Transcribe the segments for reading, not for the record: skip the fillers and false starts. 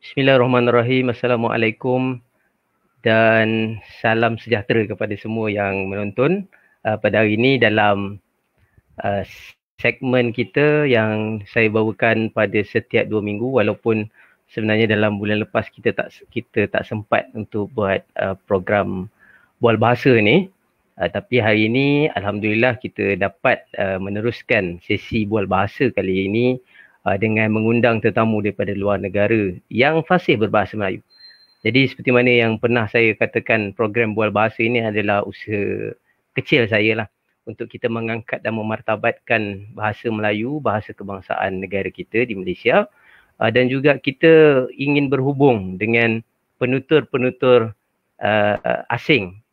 Bismillahirrahmanirrahim. Assalamualaikum dan salam sejahtera kepada semua yang menonton pada hari ini dalam uh, segmen kita yang saya bawakan pada setiap 2 minggu, walaupun sebenarnya dalam bulan lepas kita tak sempat untuk buat program Bual Bahasa ni. Tapi hari ini alhamdulillah kita dapat meneruskan sesi Bual Bahasa kali ini dengan mengundang tetamu daripada luar negara yang fasih berbahasa Melayu. Jadi seperti mana yang pernah saya katakan, program Bual Bahasa ini adalah usaha kecil saya lah untuk kita mengangkat dan memartabatkan bahasa Melayu, bahasa kebangsaan negara kita di Malaysia, dan juga kita ingin berhubung dengan penutur-penutur asing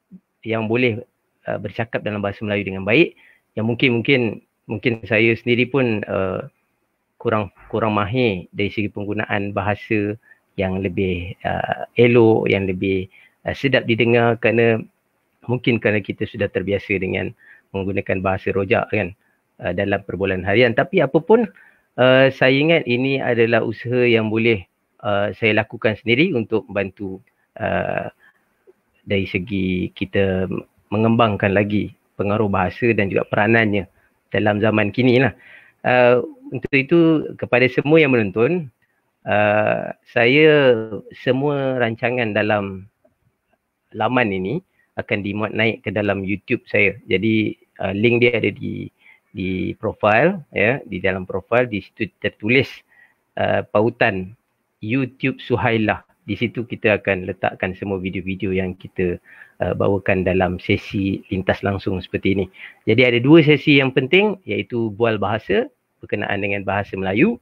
yang boleh bercakap dalam bahasa Melayu dengan baik, yang mungkin saya sendiri pun kurang mahir dari segi penggunaan bahasa yang lebih elok, yang lebih sedap didengar, kerana kita sudah terbiasa dengan menggunakan bahasa rojak kan dalam perbualan harian. Tapi apapun, saya ingat ini adalah usaha yang boleh saya lakukan sendiri untuk membantu dari segi kita mengembangkan lagi pengaruh bahasa dan juga peranannya dalam zaman kini lah. Untuk itu, kepada semua yang menonton, saya semua rancangan dalam laman ini akan dimuat naik ke dalam YouTube saya. Jadi link dia ada di profile ya, di dalam profile di situ tertulis pautan YouTube Suhailah. Di situ kita akan letakkan semua video-video yang kita bawakan dalam sesi lintas langsung seperti ini. Jadi ada 2 sesi yang penting, iaitu Bual Bahasa berkenaan dengan bahasa Melayu,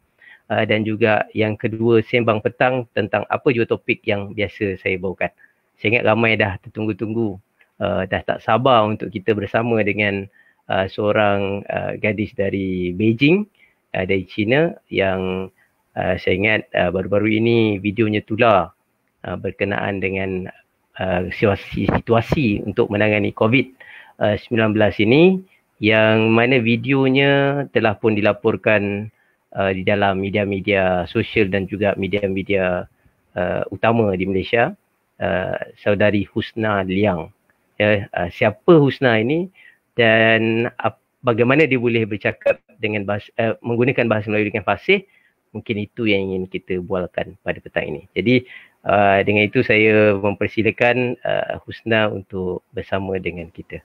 dan juga yang kedua Sembang Petang tentang apa jua topik yang biasa saya bawakan. Saya ingat ramai dah tertunggu-tunggu, dah tak sabar untuk kita bersama dengan seorang gadis dari Beijing, dari China, yang saya ingat baru-baru ini videonya tular berkenaan dengan situasi untuk menangani COVID-19 ini, yang mana videonya telah pun dilaporkan di dalam media-media sosial dan juga media-media utama di Malaysia. Saudari Husna Liang. Siapa Husna ini dan bagaimana dia boleh bercakap dengan menggunakan bahasa Melayu dengan fasih, mungkin itu yang ingin kita bualkan pada petang ini. Jadi dengan itu saya mempersilakan Husna untuk bersama dengan kita.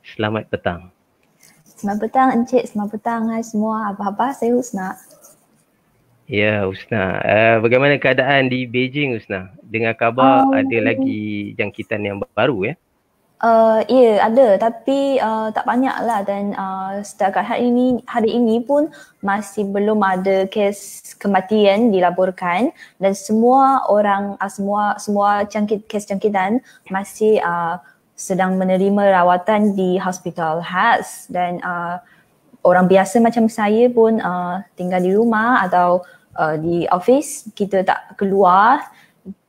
Selamat petang. Selamat petang Encik, selamat petang hai semua. Apa-apa, saya Husna. Ya Husna, bagaimana keadaan di Beijing Husna? Dengar kabar ada lagi jangkitan yang baru ya? Ya, ada, tapi tak banyak lah, dan setakat hari ini pun masih belum ada kes kematian dilaporkan, dan semua orang, semua kes jangkitan masih sedang menerima rawatan di hospital khas, dan orang biasa macam saya pun tinggal di rumah atau di office, kita tak keluar,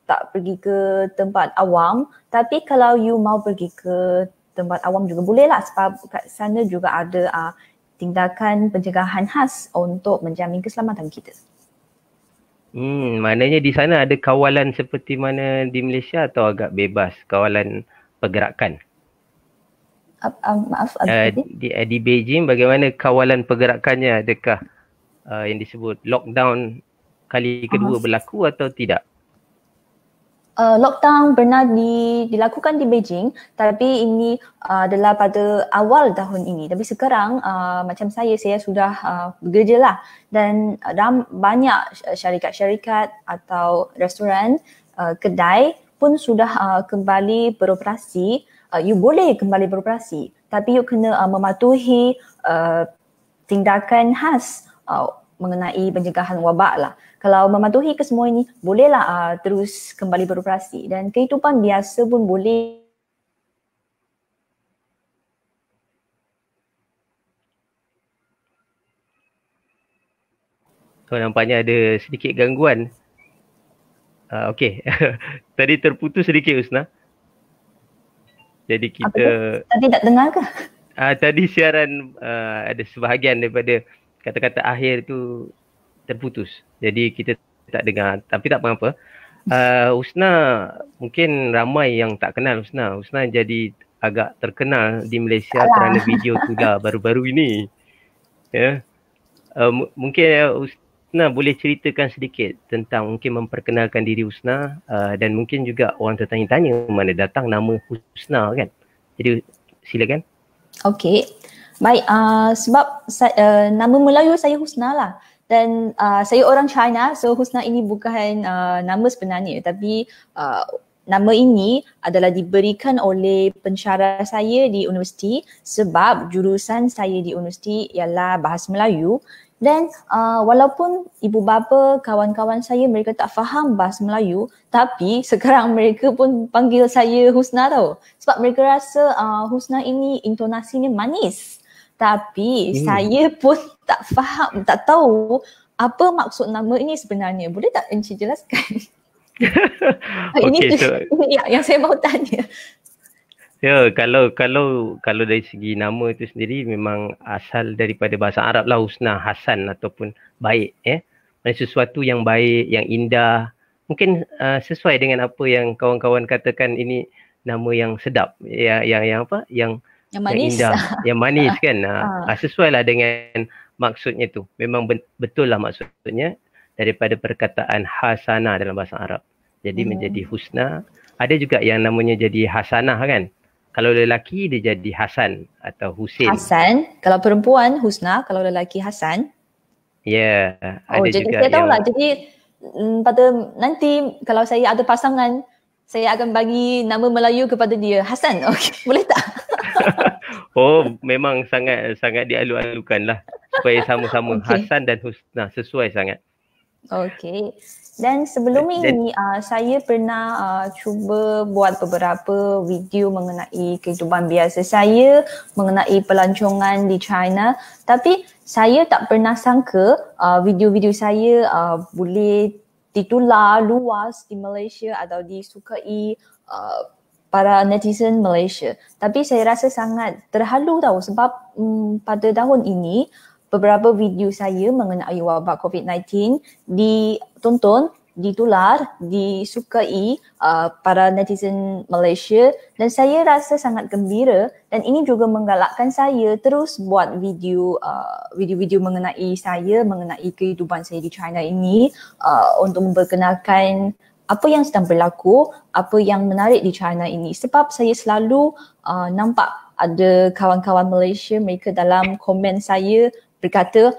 tak pergi ke tempat awam. Tapi kalau you mau pergi ke tempat awam juga boleh lah, sebab kat sana juga ada tindakan pencegahan khas untuk menjamin keselamatan kita. Maknanya di sana ada kawalan seperti mana di Malaysia atau agak bebas kawalan pergerakan? Maaf, di Beijing bagaimana kawalan pergerakannya? Adakah yang disebut lockdown kali kedua berlaku atau tidak? Lockdown pernah dilakukan di Beijing, tapi ini adalah pada awal tahun ini. Tapi sekarang macam saya sudah bekerja lah, dan banyak syarikat-syarikat atau restoran, kedai pun sudah kembali beroperasi. You boleh kembali beroperasi, tapi you kena mematuhi tindakan khas mengenai pencegahan wabak lah. Kalau mematuhi kesemua ini, bolehlah terus kembali beroperasi, dan kehidupan biasa pun boleh. Nampaknya ada sedikit gangguan. Okey. Tadi terputus sedikit Husna. Jadi kita... Tadi tak dengar ke? Tadi siaran ada sebahagian daripada kata-kata akhir tu terputus. Jadi kita tak dengar. Tapi tak apa-apa. Husna, mungkin ramai yang tak kenal Husna. Husna jadi agak terkenal di Malaysia kerana video Tula baru-baru ini. Ya. Mungkin Husna boleh ceritakan sedikit tentang mungkin memperkenalkan diri Husna, dan mungkin juga orang tertanya-tanya mana datang nama Husna kan. Jadi silakan. Okey. Baik, sebab nama Melayu saya Husna lah. Dan saya orang China, so Husna ini bukan nama sebenarnya, tapi nama ini adalah diberikan oleh pensyarah saya di universiti sebab jurusan saya di universiti ialah Bahasa Melayu. Dan walaupun ibu bapa, kawan-kawan saya mereka tak faham Bahasa Melayu, tapi sekarang mereka pun panggil saya Husna tau. Sebab mereka rasa Husna ini intonasinya manis. Tapi saya pun tak faham, tak tahu apa maksud nama ini sebenarnya. Boleh tak Encik jelaskan? Okey, ini yang saya mahu tanya. Ya, kalau dari segi nama itu sendiri memang asal daripada bahasa Arab lah, husna, hasan ataupun baik, sesuatu yang baik, yang indah. Mungkin sesuai dengan apa yang kawan-kawan katakan, ini nama yang sedap, yang apa? Yang manis, yang indah, yang manis kan. Sesuai lah dengan maksudnya tu. Memang betul lah maksudnya daripada perkataan hasanah dalam bahasa Arab. Jadi menjadi husna. Ada juga yang namanya jadi hasanah kan. Kalau lelaki dia jadi Hasan atau Husin. Hasan, kalau perempuan Husna, kalau lelaki Hasan. Ya, ada jadi juga saya tahulah. Jadi pada nanti kalau saya ada pasangan, saya akan bagi nama Melayu kepada dia, Hasan. Okey, boleh tak? Memang sangat dialu-alukan lah supaya sama-sama Hasan dan Husna, sesuai sangat. Okey. Dan sebelum ini saya pernah cuba buat beberapa video mengenai kehidupan biasa saya, mengenai pelancongan di China, tapi saya tak pernah sangka video-video saya boleh ditular luas di Malaysia atau disukai para netizen Malaysia. Tapi saya rasa sangat terhalu tau sebab pada tahun ini beberapa video saya mengenai wabak COVID-19 ditonton, ditular, disukai para netizen Malaysia dan saya rasa sangat gembira dan ini juga menggalakkan saya terus buat video-video mengenai saya, mengenai kehidupan saya di China ini untuk memperkenalkan apa yang sedang berlaku, apa yang menarik di China ini sebab saya selalu nampak ada kawan-kawan Malaysia mereka dalam komen saya berkata,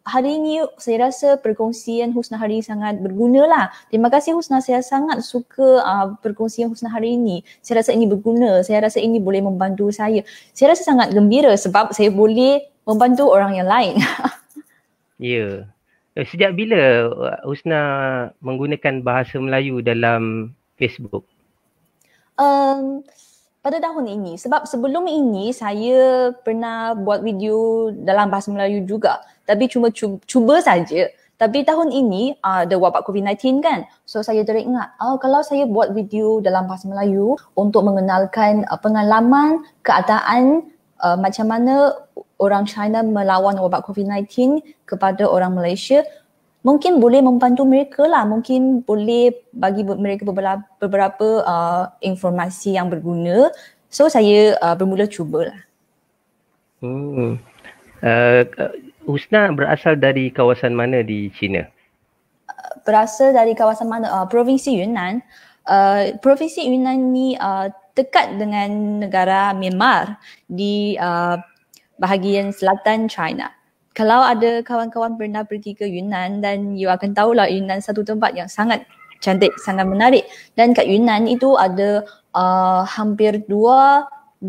hari ini saya rasa perkongsian Husna hari ini sangat berguna lah. Terima kasih Husna, saya sangat suka perkongsian Husna hari ini. Saya rasa ini berguna, saya rasa ini boleh membantu saya. Saya rasa sangat gembira sebab saya boleh membantu orang yang lain. Ya. Sejak bila Husna menggunakan bahasa Melayu dalam Facebook? Pada tahun ini, sebab sebelum ini saya pernah buat video dalam bahasa Melayu juga, tapi cuma cuba saja. Tapi tahun ini ada wabak COVID-19 kan, so saya teringat kalau saya buat video dalam bahasa Melayu untuk mengenalkan pengalaman, keadaan macam mana orang China melawan wabak COVID-19 kepada orang Malaysia, mungkin boleh membantu mereka lah, mungkin boleh bagi mereka beberapa informasi yang berguna. So saya bermula cubalah. Husna berasal dari kawasan mana di China? Berasal dari kawasan mana? Provinsi Yunnan. Provinsi Yunnan ni dekat dengan negara Myanmar di bahagian selatan China. Kalau ada kawan-kawan pernah pergi ke Yunnan dan you akan tahulah Yunnan satu tempat yang sangat cantik, sangat menarik. Dan kat Yunnan itu ada hampir 28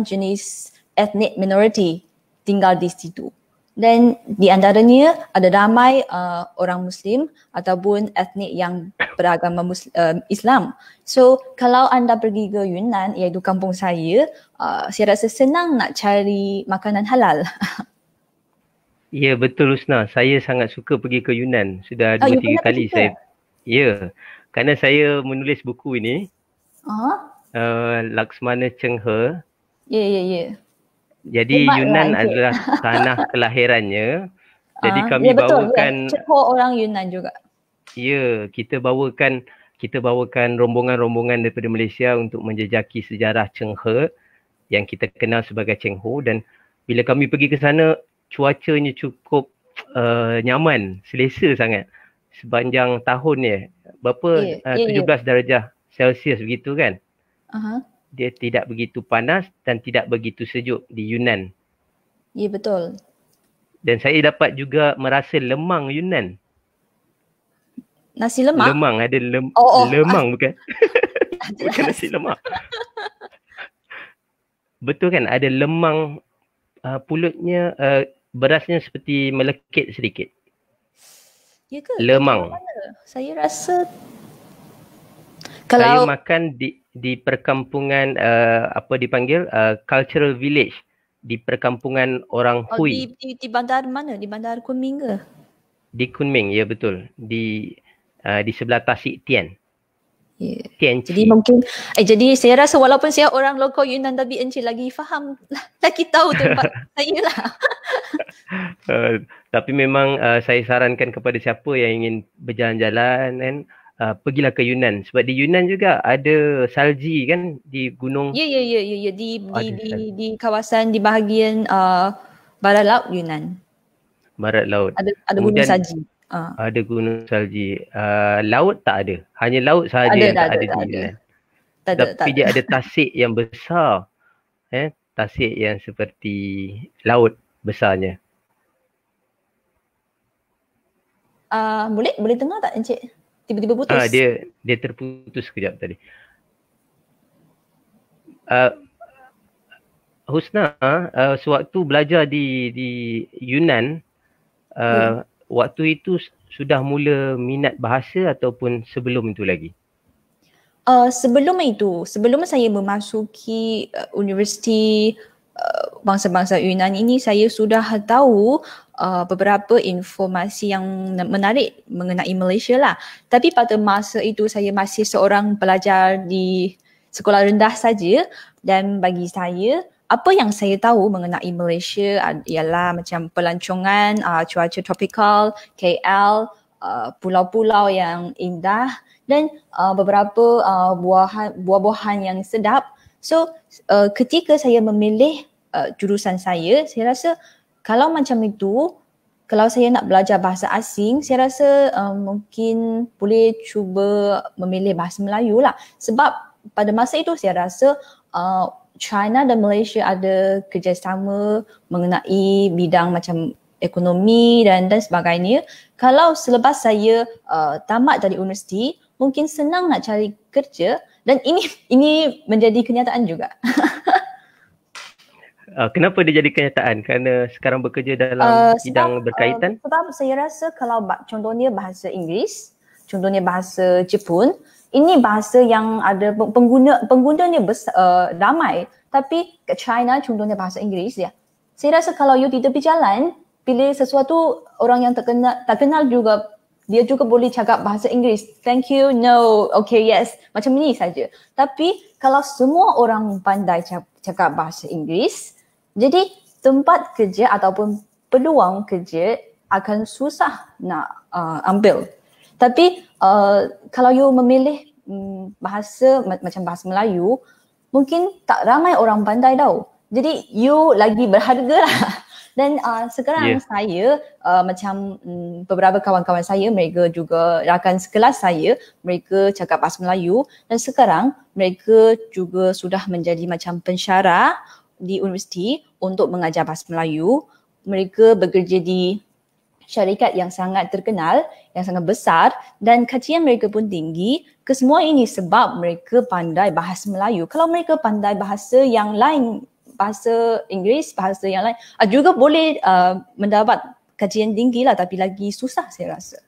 jenis ethnic minority tinggal di situ. Dan di antaranya ada ramai orang Muslim ataupun etnik yang beragama Islam. So kalau anda pergi ke Yunnan, iaitu kampung saya rasa senang nak cari makanan halal. Ya, betul Husna. Saya sangat suka pergi ke Yunnan. Sudah 2-3 kali saya. Ya, kerana saya menulis buku ini. Laksmana Cheng He. Ya. Jadi Yunnan adalah tanah kelahirannya. Jadi kami betul. bawakan. Cheng He orang Yunnan juga. Ya, kita bawakan rombongan-rombongan daripada Malaysia untuk menjejaki sejarah Cheng He yang kita kenal sebagai Cheng Ho, dan bila kami pergi ke sana cuacanya cukup nyaman, selesa sangat sepanjang tahun ni. Berapa 17 darjah Celsius begitu kan. Dia tidak begitu panas dan tidak begitu sejuk di Yunnan. Ya, betul. Dan saya dapat juga merasa lemang Yunnan. Nasi lemak? Lemang, ada lemang bukan? Bukan nasi lemak. Betul kan, ada lemang, pulutnya, berasnya seperti melekit sedikit. Ya ke? Lemang. Saya rasa saya makan di perkampungan, apa dipanggil, cultural village, di perkampungan orang Hui. Di bandar mana? Di bandar Kunming ke? Di Kunming, ya betul. Di sebelah Tasik Tian. Yeah. Jadi mungkin jadi saya rasa walaupun saya orang lokal Yunnan, tapi Encik lagi faham, lagi tahu tempat saya lah. Tapi memang saya sarankan kepada siapa yang ingin berjalan-jalan kan, pergilah ke Yunnan, sebab di Yunnan juga ada salji kan, di gunung. Ya. Di kawasan di bahagian barat laut Yunnan. Barat laut. Ada gunung salji. Ada gunung salji. Laut tak ada. Hanya laut sahaja yang tak ada di Yunnan. Tapi dia ada tasik yang besar. Tasik yang seperti laut besarnya. Boleh dengar tak Encik? Tiba-tiba putus. Dia terputus sekejap tadi. Husna, sewaktu belajar di Yunnan, waktu itu sudah mula minat bahasa ataupun sebelum itu lagi? Sebelum saya memasuki Universiti Bangsa-Bangsa Yunnan ini, saya sudah tahu beberapa informasi yang menarik mengenai Malaysia lah. Tapi pada masa itu saya masih seorang pelajar di sekolah rendah saja, dan bagi saya apa yang saya tahu mengenai Malaysia ialah macam pelancongan, cuaca tropikal, KL, pulau-pulau yang indah, dan beberapa buah-buahan yang sedap. So ketika saya memilih jurusan saya rasa kalau macam itu, kalau saya nak belajar bahasa asing, saya rasa mungkin boleh cuba memilih bahasa Melayu lah. Sebab pada masa itu saya rasa China dan Malaysia ada kerjasama mengenai bidang macam ekonomi dan sebagainya. Kalau selepas saya tamat dari universiti, mungkin senang nak cari kerja, dan ini menjadi kenyataan juga. Kenapa dia jadi kenyataan? Kerana sekarang bekerja dalam bidang berkaitan? Sebab saya rasa kalau contohnya bahasa Inggeris, contohnya bahasa Jepun, ini bahasa yang ada penggunanya ramai. Tapi kat China contohnya bahasa Inggeris ya. Saya rasa kalau you di tepi jalan, pilih sesuatu orang yang tak kenal juga, dia juga boleh cakap bahasa Inggeris. Thank you, no, okay, yes. Macam ni saja. Tapi kalau semua orang pandai cakap bahasa Inggeris, jadi tempat kerja ataupun peluang kerja akan susah nak ambil. Tapi kalau you memilih bahasa macam bahasa Melayu, mungkin tak ramai orang pandai tau. Jadi you lagi berharga lah. Dan sekarang saya macam beberapa kawan-kawan saya, mereka juga rakan sekelas saya, mereka cakap bahasa Melayu, dan sekarang mereka juga sudah menjadi macam pensyarah di universiti untuk mengajar bahasa Melayu. Mereka bekerja di syarikat yang sangat terkenal, yang sangat besar, dan kajian mereka pun tinggi. Kesemua ini sebab mereka pandai bahasa Melayu. Kalau mereka pandai bahasa yang lain, bahasa Inggeris, bahasa yang lain, juga boleh mendapat kajian tinggi lah, tapi lagi susah saya rasa.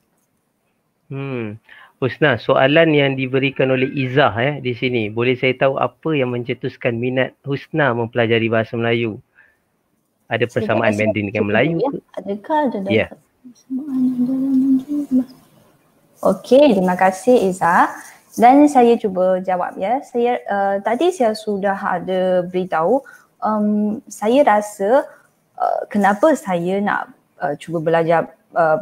Husna, soalan yang diberikan oleh Izzah di sini, boleh saya tahu apa yang mencetuskan minat Husna mempelajari bahasa Melayu? Ada persamaan Mandarin dengan Melayu ke? Adakah ada persamaan dalam? Okey, terima kasih Izzah. Dan saya cuba jawab ya. Tadi saya sudah ada beritahu, saya rasa kenapa saya nak cuba belajar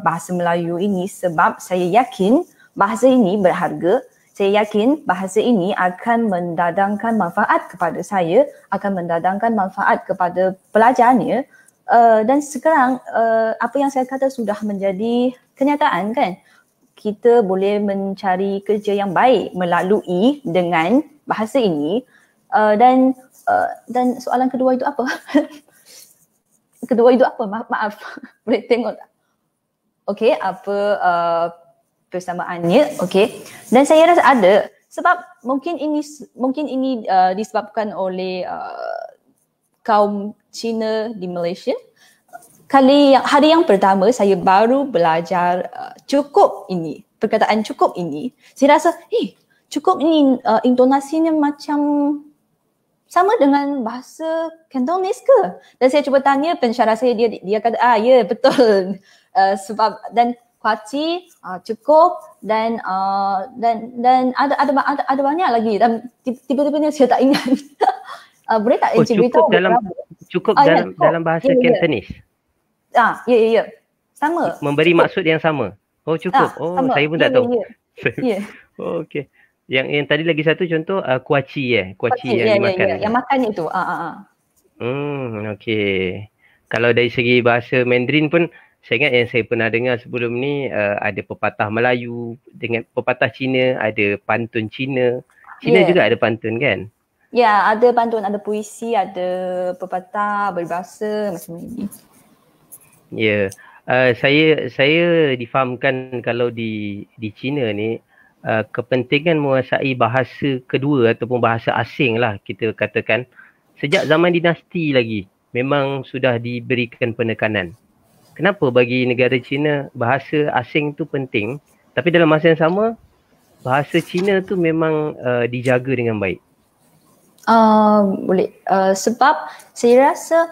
bahasa Melayu ini, sebab saya yakin bahasa ini berharga. Saya yakin bahasa ini akan mendatangkan manfaat kepada saya, akan mendatangkan manfaat kepada pelajarnya. Dan sekarang apa yang saya kata sudah menjadi kenyataan kan. Kita boleh mencari kerja yang baik melalui dengan bahasa ini. Dan soalan kedua itu apa? Kedua itu apa? Maaf. Boleh tengok tak? Okey, apa persamaannya? Okey. Dan saya rasa ada sebab mungkin ini disebabkan oleh kaum Cina di Malaysia. Hari yang pertama saya baru belajar cukup ini, perkataan cukup ini. Saya rasa, cukup ini intonasinya macam sama dengan bahasa Cantonese ke? Dan saya cuba tanya pensyarah saya, dia kata, ya betul. Sebab dan kuaci cukup dan ada banyak lagi dan tiba-tiba ni saya tak ingat. Boleh tak Encik beritahu? Cukup dalam bahasa Cantonese. Ya. Sama. Memberi maksud yang sama. Oh cukup. Sama. Saya pun tak tahu. Ya. Oh, okey. Yang tadi lagi satu contoh kuaci kuaci yang dimakan. Yang makan itu. Okey. Kalau dari segi bahasa Mandarin pun saya ingat yang saya pernah dengar sebelum ni ada pepatah Melayu dengan pepatah Cina, ada pantun Cina. Cina juga ada pantun kan? Ya, ada pantun, ada puisi, ada pepatah, berbahasa macam ini. Ya. Saya difahamkan kalau di Cina ni kepentingan menguasai bahasa kedua ataupun bahasa asing lah kita katakan sejak zaman dinasti lagi memang sudah diberikan penekanan. Kenapa bagi negara Cina bahasa asing tu penting tapi dalam masa yang sama bahasa Cina tu memang dijaga dengan baik? Boleh. Sebab saya rasa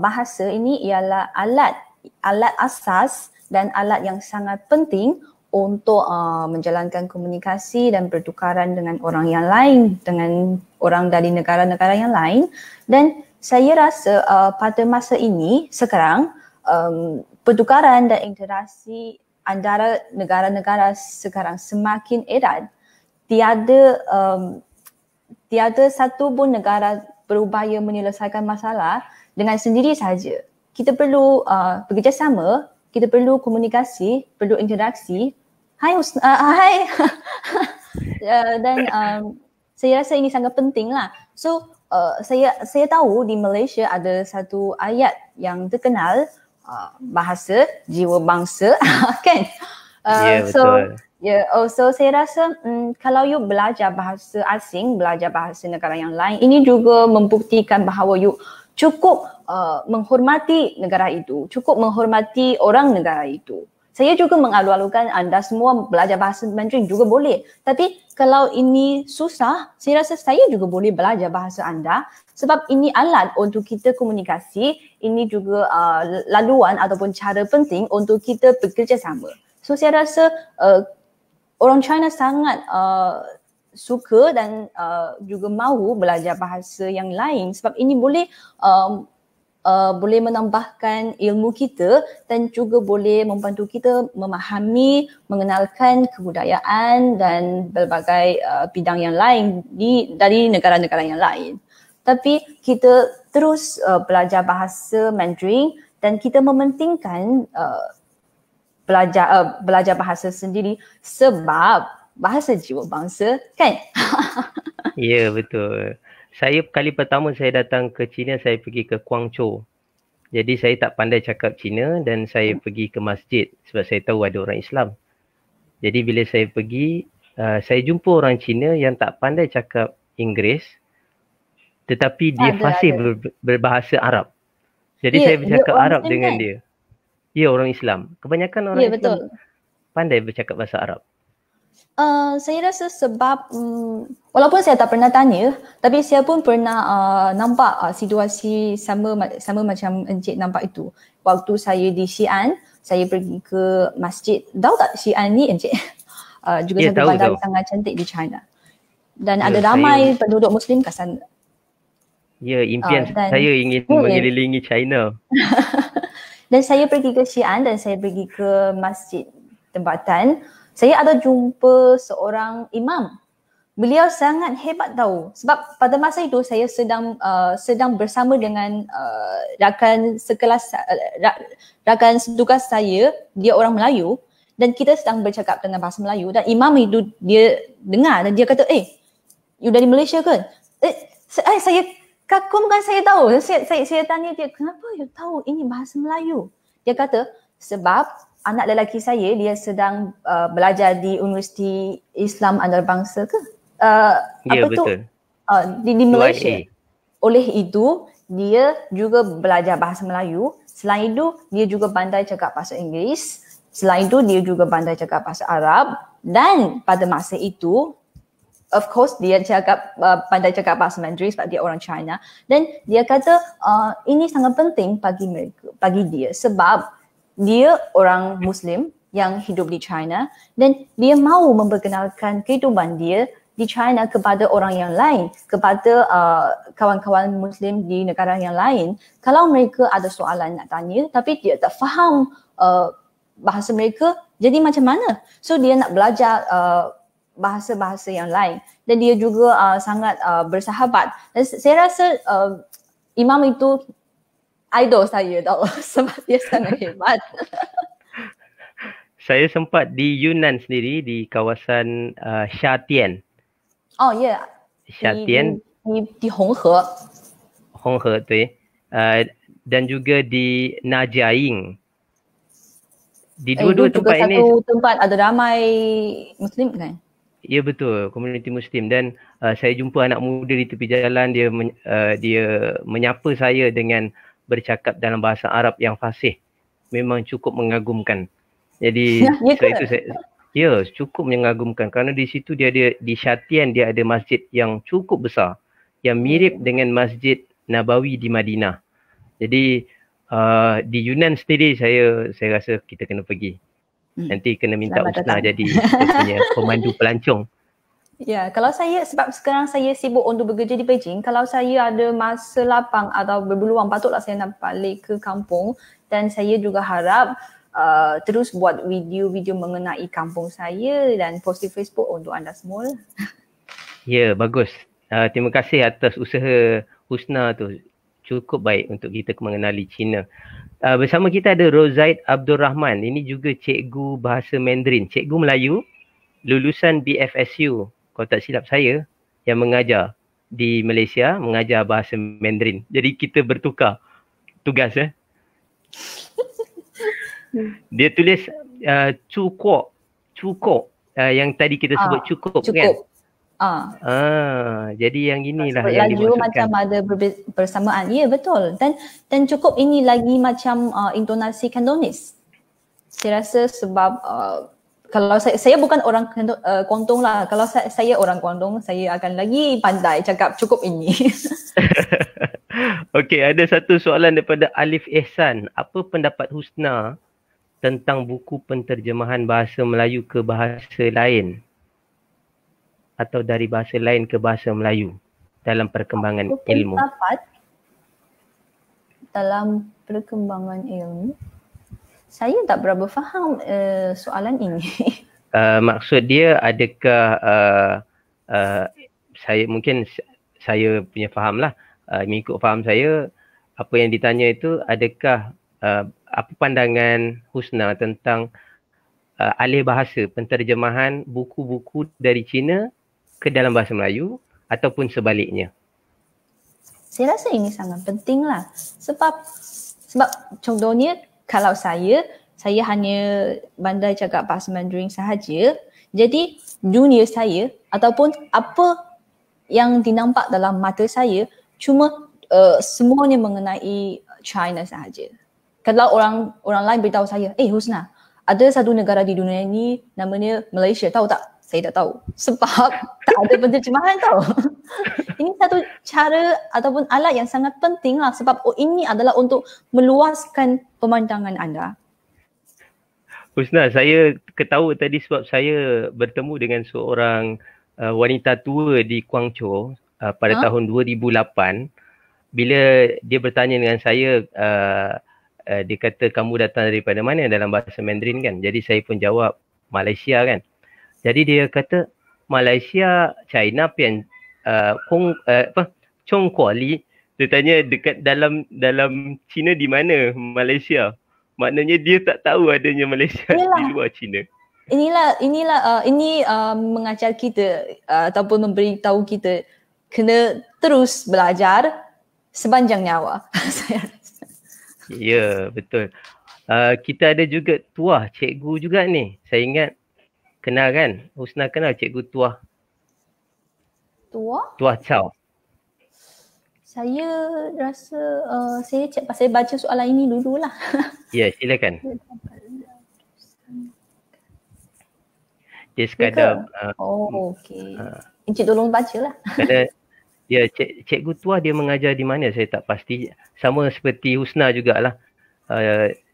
bahasa ini ialah alat asas dan alat yang sangat penting untuk menjalankan komunikasi dan pertukaran dengan orang yang lain, dengan orang dari negara-negara yang lain. Dan saya rasa pada masa ini sekarang pertukaran dan interaksi antara negara-negara sekarang semakin erat. Tiada satu pun negara berupaya menyelesaikan masalah dengan sendiri saja. Kita perlu bekerjasama, kita perlu komunikasi, perlu interaksi. Hai. Dan saya rasa ini sangat penting lah. So saya tahu di Malaysia ada satu ayat yang terkenal, bahasa jiwa bangsa kan? Betul. So saya rasa kalau you belajar bahasa asing, belajar bahasa negara yang lain, ini juga membuktikan bahawa you cukup menghormati negara itu, cukup menghormati orang negara itu. Saya juga mengalu-alukan anda semua belajar bahasa Mandarin juga boleh. Tapi kalau ini susah, saya rasa saya juga boleh belajar bahasa anda sebab ini alat untuk kita komunikasi, ini juga laluan ataupun cara penting untuk kita bekerjasama. So saya rasa orang China sangat suka dan juga mahu belajar bahasa yang lain sebab ini boleh menambahkan ilmu kita dan juga boleh membantu kita memahami, mengenalkan kebudayaan dan berbagai bidang yang lain dari negara-negara yang lain. Tapi kita terus belajar bahasa Mandarin dan kita mementingkan belajar bahasa sendiri sebab bahasa jiwa bangsa kan? Ya, betul. Kali pertama saya datang ke China, saya pergi ke Guangzhou. Jadi saya tak pandai cakap Cina dan saya pergi ke masjid sebab saya tahu ada orang Islam. Jadi bila saya pergi, saya jumpa orang Cina yang tak pandai cakap Inggeris tetapi dia fasih berbahasa Arab. Jadi saya bercakap Arab dengan dia. Ya, orang Islam. Kebanyakan orang Islam pandai bercakap bahasa Arab. Saya rasa sebab walaupun saya tak pernah tanya, tapi saya pun pernah nampak situasi sama macam Encik nampak itu. Waktu saya di Xi'an, saya pergi ke masjid. Tahu tak Xi'an ni Encik? Juga satu bandar sangat cantik di China. Dan ada ramai penduduk Muslim kat sana. Ya, impian saya ingin mengelilingi China. Dan saya pergi ke Xi'an dan saya pergi ke masjid tempatan. Saya ada jumpa seorang imam. Beliau sangat hebat tahu sebab pada masa itu saya sedang bersama dengan rakan sekelas rakan setugas saya, dia orang Melayu dan kita sedang bercakap dengan bahasa Melayu dan imam itu dia dengar dan dia kata, you dari Malaysia ke? Saya kagum kan, saya tahu. Saya tanya dia, kenapa you tahu ini bahasa Melayu? Dia kata, sebab anak lelaki saya dia sedang belajar di Universiti Islam Antarabangsa ke? Ya, betul. Di Malaysia. Oleh itu, dia juga belajar bahasa Melayu. Selain itu, dia juga pandai cakap bahasa Inggeris. Selain itu, dia juga pandai cakap bahasa Arab. Dan pada masa itu, of course, dia pandai cakap bahasa Mandarin sebab dia orang China. Dan dia kata, ini sangat penting bagi dia sebab dia orang Muslim yang hidup di China dan dia mahu memperkenalkan kehidupan dia di China kepada orang yang lain, kepada kawan-kawan Muslim di negara yang lain. Kalau mereka ada soalan nak tanya tapi dia tak faham bahasa mereka, jadi macam mana? So dia nak belajar bahasa-bahasa yang lain dan dia juga sangat bersahabat. Dan saya rasa imam itu idol saya tau sebab dia sangat hebat. Saya sempat di Yunnan sendiri di kawasan Sha-Tien. Oh ya, Sha-Tien di Honghe. Honghe tu dan juga di Najiaing. Di dua-dua tempat ini satu tempat ada ramai Muslim kan? Ya betul, komuniti Muslim dan saya jumpa anak muda di tepi jalan, dia menyapa saya dengan bercakap dalam bahasa Arab yang fasih. Memang cukup mengagumkan. Jadi itu cukup mengagumkan kerana di situ dia ada di Sha-Tien dia ada masjid yang cukup besar yang mirip dengan Masjid Nabawi di Madinah. Jadi di Yunnan sendiri saya rasa kita kena pergi. Nanti kena minta Husna jadi punya pemandu pelancong. Ya, kalau saya, sebab sekarang saya sibuk untuk bekerja di Beijing, kalau saya ada masa lapang atau berpeluang, patutlah saya nak balik ke kampung dan saya juga harap terus buat video-video mengenai kampung saya dan post di Facebook untuk anda semua. Ya, bagus. Terima kasih atas usaha Husna tu. Cukup baik untuk kita mengenali Cina. Bersama kita ada Rozaid Abdul Rahman. Ini juga cikgu bahasa Mandarin. Cikgu Melayu, lulusan BFSU. Kalau tak silap saya, yang mengajar di Malaysia, mengajar bahasa Mandarin. Jadi kita bertukar tugas. Dia tulis cukup. Yang tadi kita sebut cukup kan? Jadi yang inilah yang dimaksudkan. Laju macam ada bersamaan. Ya, betul. Dan cukup ini lagi macam intonasi Kantonis. Saya rasa sebab kalau saya bukan orang Kuangtung lah. Kalau saya orang Kuangtung, saya akan lagi pandai cakap cukup ini. Okey, ada satu soalan daripada Alif Ehsan. Apa pendapat Husna tentang buku penterjemahan bahasa Melayu ke bahasa lain atau dari bahasa lain ke bahasa Melayu dalam perkembangan ilmu? Pendapat dalam perkembangan ilmu? Saya tak berapa faham soalan ini. Maksud dia adakah saya punya faham lah, mengikut faham saya, apa yang ditanya itu adakah apa pandangan Husna tentang alih bahasa penterjemahan buku-buku dari Cina ke dalam bahasa Melayu ataupun sebaliknya? Saya rasa ini sangat penting lah. Sebab contohnya kalau saya hanya pandai cakap bahasa Mandarin sahaja, jadi dunia saya ataupun apa yang dinampak dalam mata saya cuma semuanya mengenai China sahaja. Kalau orang lain beritahu saya, Husna, ada satu negara di dunia ini namanya Malaysia, tahu tak? Saya tak tahu. Sebab tak ada penterjemahan tahu. Ini satu cara ataupun alat yang sangat penting lah sebab ini adalah untuk meluaskan pemandangan anda. Husna, saya ketawa tadi sebab saya bertemu dengan seorang wanita tua di Guangzhou pada tahun 2008. Bila dia bertanya dengan saya, dia kata kamu datang daripada mana dalam bahasa Mandarin kan. Jadi saya pun jawab Malaysia kan. Jadi dia kata Malaysia, China pian Chong Kuali. Dia tanya dekat dalam China di mana Malaysia. Maknanya dia tak tahu adanya Malaysia di luar China. Ini mengajar kita ataupun memberitahu kita kena terus belajar sepanjang nyawa. Ya, betul. Kita ada juga Tuah, cikgu juga ni. Saya ingat kenal kan? Husna kenal cikgu Tuah. Tuah Chow. Saya rasa saya baca soalan ini dululah. Ya, silakan. Dia sekadar okey. Encik tolong bacalah. Kerana ya, cikgu Tuah dia mengajar di mana saya tak pasti. Sama seperti Husna jugalah.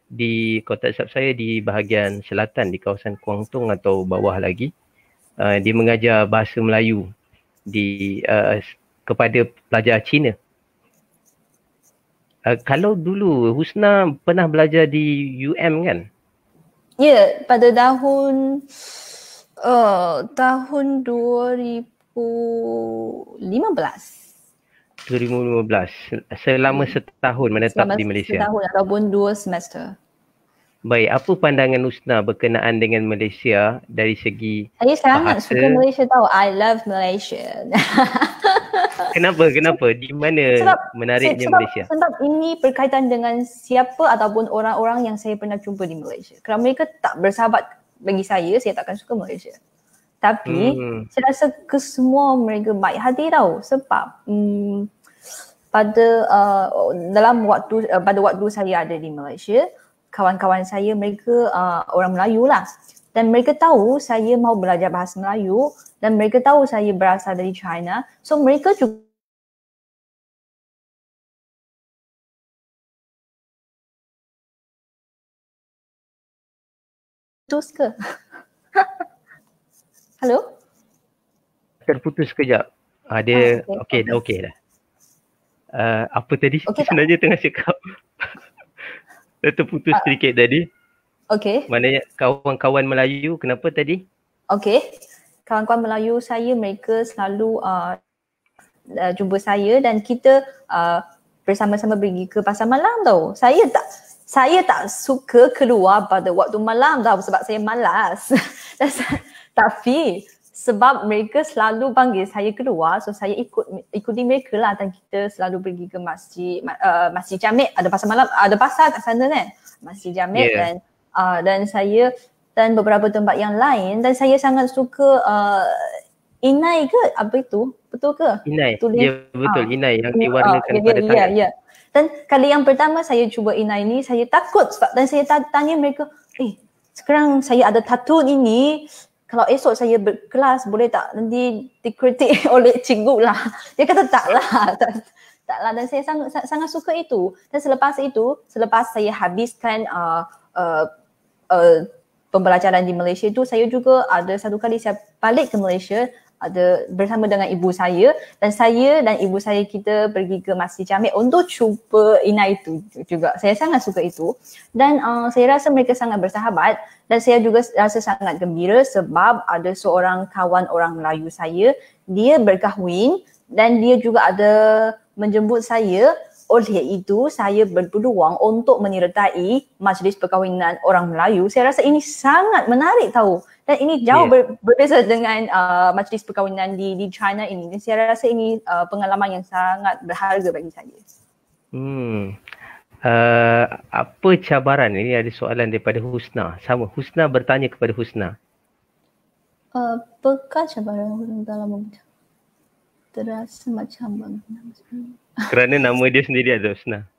Di Kota Asap saya di bahagian selatan di kawasan Kuangtung atau bawah lagi. Dia mengajar bahasa Melayu kepada pelajar Cina. Kalau dulu Husna pernah belajar di UM kan? Ya, pada tahun 2015. Selama setahun menetap di Malaysia. Setahun ataupun 2 semester. Baik, apa pandangan Husna berkenaan dengan Malaysia dari segi saya sangat bahasa? Suka Malaysia tahu. I love Malaysia. Kenapa? Di mana menariknya Malaysia? Sebab ini berkaitan dengan siapa ataupun orang-orang yang saya pernah jumpa di Malaysia. Kerana mereka tak bersahabat bagi saya takkan suka Malaysia. Tapi saya rasa kesemua mereka baik hati tahu. Sebab pada waktu saya ada di Malaysia, kawan-kawan saya mereka orang Melayu lah. Dan mereka tahu saya mau belajar bahasa Melayu dan mereka tahu saya berasal dari China. So mereka juga putus ke? Hello? Terputus sekejap. Dia okey dah. Apa tadi? Sebenarnya tengah cakap. Terputus sedikit tadi. Okey. Maknanya kawan-kawan Melayu kenapa tadi? Okey. Kawan-kawan Melayu saya mereka selalu jumpa saya dan kita bersama-sama pergi ke pasar malam tau. Saya tak suka keluar pada waktu malam tau sebab saya malas. Tapi sebab mereka selalu panggil saya keluar, so saya ikuti mereka lah dan kita selalu pergi ke Masjid Jamek. Ada pasar malam, ada pasar kat sana kan, Masjid Jamek. Dan saya dan beberapa tempat yang lain. Dan saya sangat suka inai ke apa itu, betul ke? Inai, ya betul, inai yang diwarnakan pada tangan. Ya. Dan kali yang pertama saya cuba inai ni, saya takut sebab dan saya tanya mereka, sekarang saya ada tattoo ini, kalau esok saya berkelas boleh tak nanti dikritik oleh cikgu lah. Dia kata taklah. Taklah, dan saya sangat suka itu. Dan selepas saya habiskan pembelajaran di Malaysia itu, saya juga ada satu kali saya balik ke Malaysia bersama dengan ibu saya dan ibu saya kita pergi ke Masjid Jamek untuk cuba inai itu juga. Saya sangat suka itu dan saya rasa mereka sangat bersahabat dan saya juga rasa sangat gembira sebab ada seorang kawan orang Melayu saya, dia berkahwin dan dia juga ada menjemput saya. Oleh itu saya berpeluang untuk menyertai majlis perkahwinan orang Melayu. Saya rasa ini sangat menarik tahu. Dan ini jauh berbeza dengan majlis perkahwinan di China ini. Dan saya rasa ini pengalaman yang sangat berharga bagi saya. Apa cabaran? Ini ada soalan daripada Husna. Sama, Husna bertanya kepada Husna. Apakah cabaran dalam terasa macam bagaimana? Kerana nama dia sendiri ada Husna.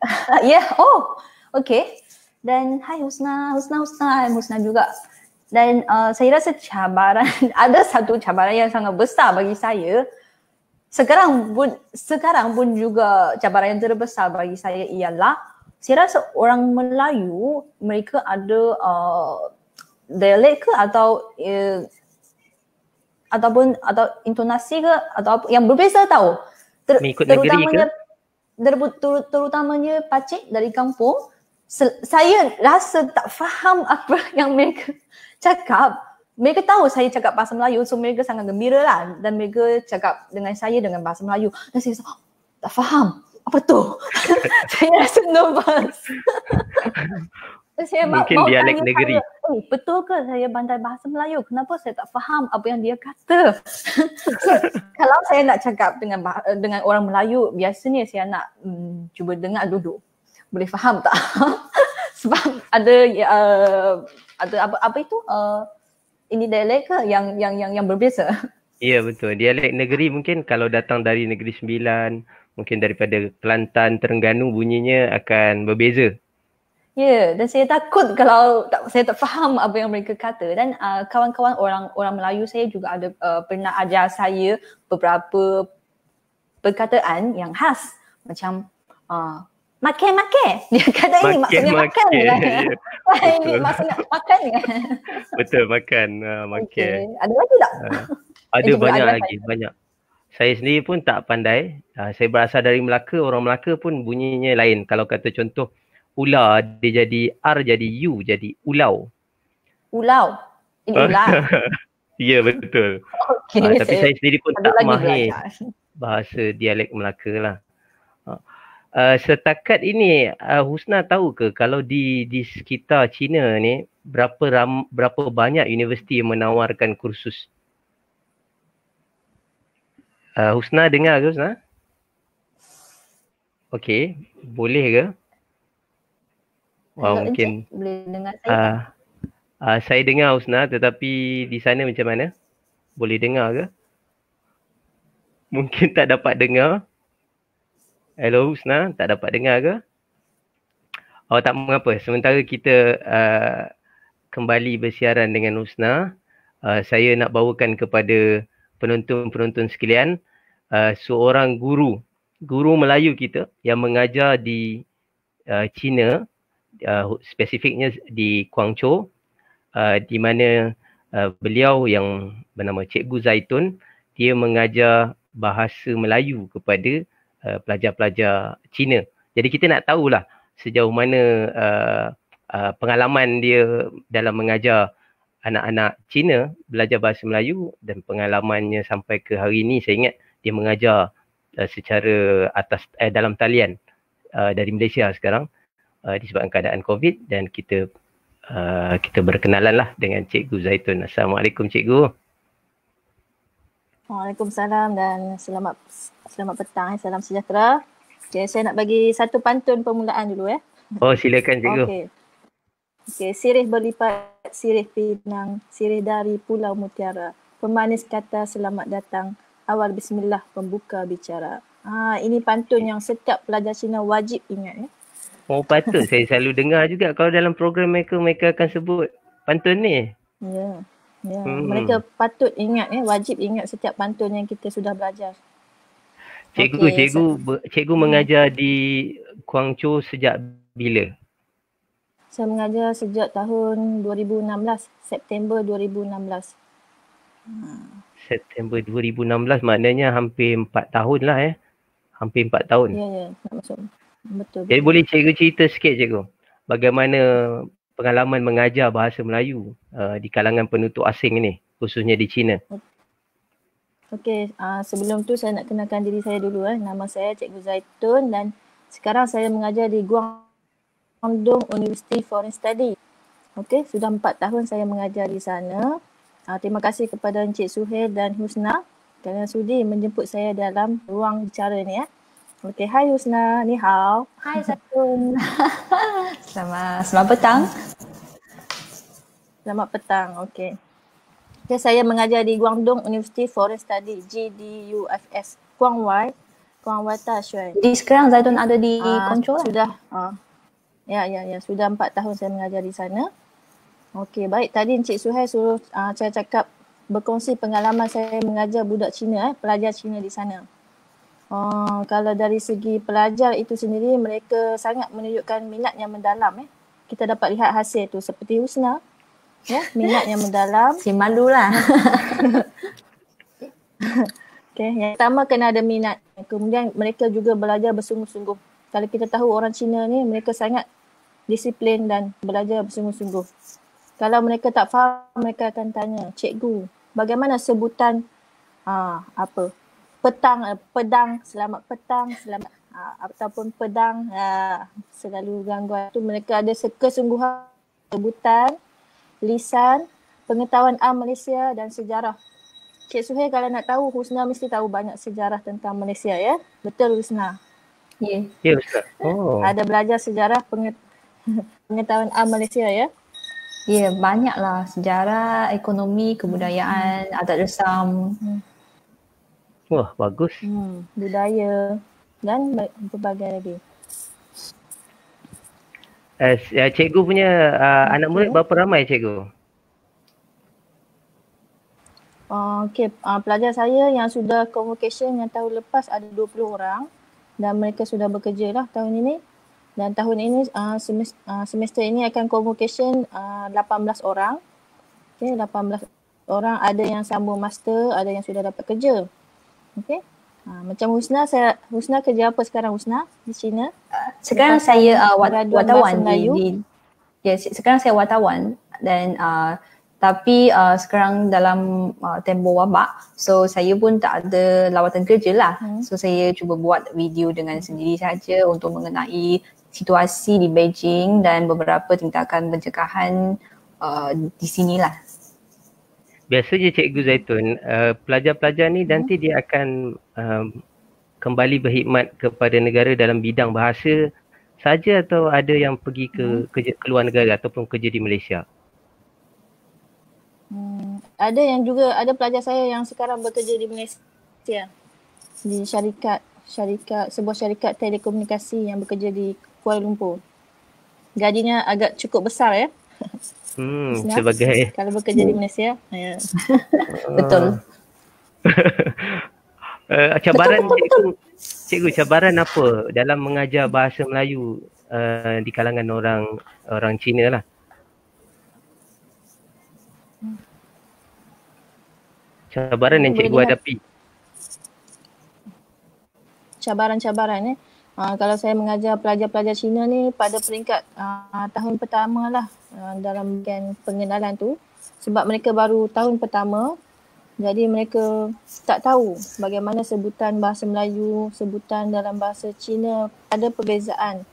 Okay. Dan hai Husna, I'm Husna juga. Dan saya rasa ada satu cabaran yang sangat besar bagi saya. Sekarang pun juga cabaran yang terbesar bagi saya ialah saya rasa orang Melayu mereka ada dialek ke atau intonasi ke atau yang berbeza tahu. Terutamanya pacik dari kampung. Saya rasa tak faham apa yang mereka cakap mereka tahu saya cakap bahasa Melayu, so mereka sangat gembira lah dan mereka cakap dengan saya dengan bahasa Melayu. Dan saya rasa, tak faham. Apa tu? Saya rasa nervous. Saya Mungkin mau dialek tanya negeri. saya, betul ke saya pandai bahasa Melayu? Kenapa saya tak faham apa yang dia kata? So, kalau saya nak cakap dengan orang Melayu, biasanya saya nak cuba dengar dulu. Boleh faham tak? Sebab ada apa itu? Ini dialek ke yang berbeza? Ya betul. Dialek negeri mungkin kalau datang dari Negeri Sembilan, mungkin daripada Kelantan, Terengganu bunyinya akan berbeza. Ya, dan saya takut kalau saya tak faham apa yang mereka kata. Dan kawan-kawan orang Melayu saya juga ada pernah ajar saya beberapa perkataan yang khas. Macam makan. Dia kata ini maksudnya makan. Ini maksudnya makan. Betul, makan. Makan. Okay. Ada lagi tak? Ada banyak lagi, banyak. Saya sendiri pun tak pandai. Saya berasal dari Melaka, orang Melaka pun bunyinya lain. Kalau kata contoh, ular dia jadi R jadi U jadi ulau. Ulau? Ini ular? Ya betul. Okay, tapi saya sendiri pun tak mahir bahasa dialek Melaka lah. Setakat ini Husna tahu ke kalau di sekitar China ni berapa banyak universiti yang menawarkan kursus? Husna dengar ke Husna? Okey, boleh ke? Mungkin boleh dengar saya. Saya dengar Husna, tetapi di sana macam mana? Boleh dengar ke? Mungkin tak dapat dengar. Hello Husna, tak dapat dengar ke? Oh tak mengapa. Sementara kita kembali bersiaran dengan Husna, saya nak bawakan kepada penonton-penonton sekalian seorang guru Melayu kita yang mengajar di China, spesifiknya di Guangzhou, di mana beliau yang bernama Cikgu Zaitun, dia mengajar bahasa Melayu kepada pelajar-pelajar Cina. Jadi kita nak tahulah sejauh mana pengalaman dia dalam mengajar anak-anak Cina belajar bahasa Melayu dan pengalamannya sampai ke hari ini. Saya ingat dia mengajar secara dalam talian dari Malaysia sekarang disebabkan keadaan COVID, dan kita berkenalan lah dengan Cikgu Zaitun. Assalamualaikum Cikgu. Waalaikumsalam dan selamat petang, salam sejahtera. Okay, saya nak bagi satu pantun permulaan dulu . Oh silakan Cikgu. Okey, sirih berlipat, sirih pinang, sirih dari Pulau Mutiara. Pemanis kata selamat datang, awal bismillah pembuka bicara. Ini pantun yang setiap pelajar Cina wajib ingat . Oh patut, saya selalu dengar juga kalau dalam program mereka akan sebut pantun ni. Ya. Mereka patut ingat wajib ingat setiap pantun yang kita sudah belajar. Cikgu mengajar di Guangzhou sejak bila? Saya mengajar sejak tahun 2016, September 2016. September 2016 maknanya hampir 4 tahun lah Hampir 4 tahun. Ya, nak masuk. Betul. Jadi boleh cikgu cerita sikit Cikgu, bagaimana pengalaman mengajar bahasa Melayu di kalangan penutur asing ni, khususnya di China? Okey, sebelum tu saya nak kenalkan diri saya dulu . Nama saya Cikgu Zaitun dan sekarang saya mengajar di Guangdong University Foreign Study. Okey, sudah 4 tahun saya mengajar di sana. Terima kasih kepada Encik Suhail dan Husna kerana sudi menjemput saya dalam ruang bicara ni . Okey, hai Husna, ni hao. Hai Zaitun. Selamat petang. Selamat petang, okey. Okay, saya mengajar di Guangdong University Foreign Study, GDUFS, Guangwai Taxuan. Jadi sekarang Zaitun ada di Guangzhou lah? Sudah, ya, sudah 4 tahun saya mengajar di sana. Okey, baik. Tadi Encik Suhail suruh saya cakap berkongsi pengalaman saya mengajar budak Cina, pelajar Cina di sana. Kalau dari segi pelajar itu sendiri, mereka sangat menunjukkan minat yang mendalam . Kita dapat lihat hasil tu seperti Husna, minat yang mendalam. Si malu lah. Okay, yang pertama kena ada minat. Kemudian mereka juga belajar bersungguh-sungguh. Kalau kita tahu orang Cina ni, mereka sangat disiplin dan belajar bersungguh-sungguh. Kalau mereka tak faham, mereka akan tanya, cikgu, bagaimana sebutan apa? Pedang, selamat petang, selamat ataupun pedang, selalu gangguan tu. Mereka ada kesungguhan sebutan, lisan, pengetahuan Malaysia dan sejarah. Cik Suhail kalau nak tahu, Husna mesti tahu banyak sejarah tentang Malaysia ya. Betul Husna? Ya. Ya Ustaz. Oh. Ada belajar sejarah pengetahuan Malaysia ya? Ya, banyaklah sejarah, ekonomi, kebudayaan, adat resam. Wah, bagus. Budaya dan berbagai lagi. Cikgu punya anak murid berapa ramai cikgu? Okey, pelajar saya yang sudah convocation yang tahun lepas ada 20 orang dan mereka sudah bekerja lah tahun ini. Dan tahun ini semester ini akan convocation 18 orang. Okey, 18 orang, ada yang sambung master, ada yang sudah dapat kerja. Okey. Macam Husna, Husna kerja apa sekarang Husna di China? Sekarang saya wartawan sekarang saya wartawan dan tapi sekarang dalam tempoh wabak, so saya pun tak ada lawatan kerja lah. So saya cuba buat video dengan sendiri saja untuk mengenai situasi di Beijing dan beberapa tindakan pencegahan di sinilah. Biasanya Cikgu Zaitun, pelajar-pelajar ni nanti dia akan kembali berkhidmat kepada negara dalam bidang bahasa saja atau ada yang pergi ke kerja keluar negara ataupun kerja di Malaysia? Ada yang juga, ada pelajar saya yang sekarang bekerja di Malaysia di sebuah syarikat telekomunikasi yang bekerja di Kuala Lumpur. Gajinya agak cukup besar ya. Sebagai kalau bekerja di Malaysia. Ya. Betul. Cabaran cikgu, cabaran apa dalam mengajar bahasa Melayu di kalangan orang Cina lah? Cabaran yang cikgu hadapi. Cabaran-cabaran kalau saya mengajar pelajar-pelajar Cina ni pada peringkat tahun pertama lah dalam bahagian pengenalan tu, sebab mereka baru tahun pertama, jadi mereka tak tahu bagaimana sebutan bahasa Melayu, sebutan dalam bahasa Cina, ada perbezaan.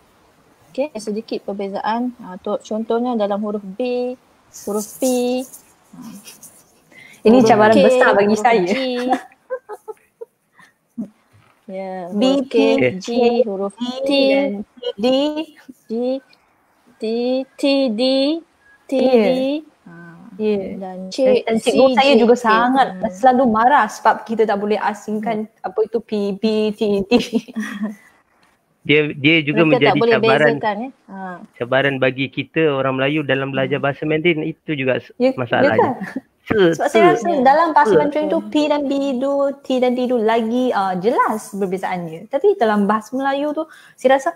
Okey, sedikit perbezaan. Contohnya dalam huruf B, huruf P. Ini cabaran besar bagi saya. Ya, B, huruf P, G, huruf T, D, T, D, dan C. Dan cikgu saya juga sangat selalu marah sebab kita tak boleh asingkan apa itu P, B, T, D. Dia juga mereka menjadi cabaran. Cabaran bagi kita orang Melayu dalam belajar bahasa Mandarin, itu juga masalahnya. Sebab saya rasa dalam bahasa Mandarin tu P dan B tu, T dan D tu lagi jelas perbezaannya. Tapi dalam bahasa Melayu tu saya rasa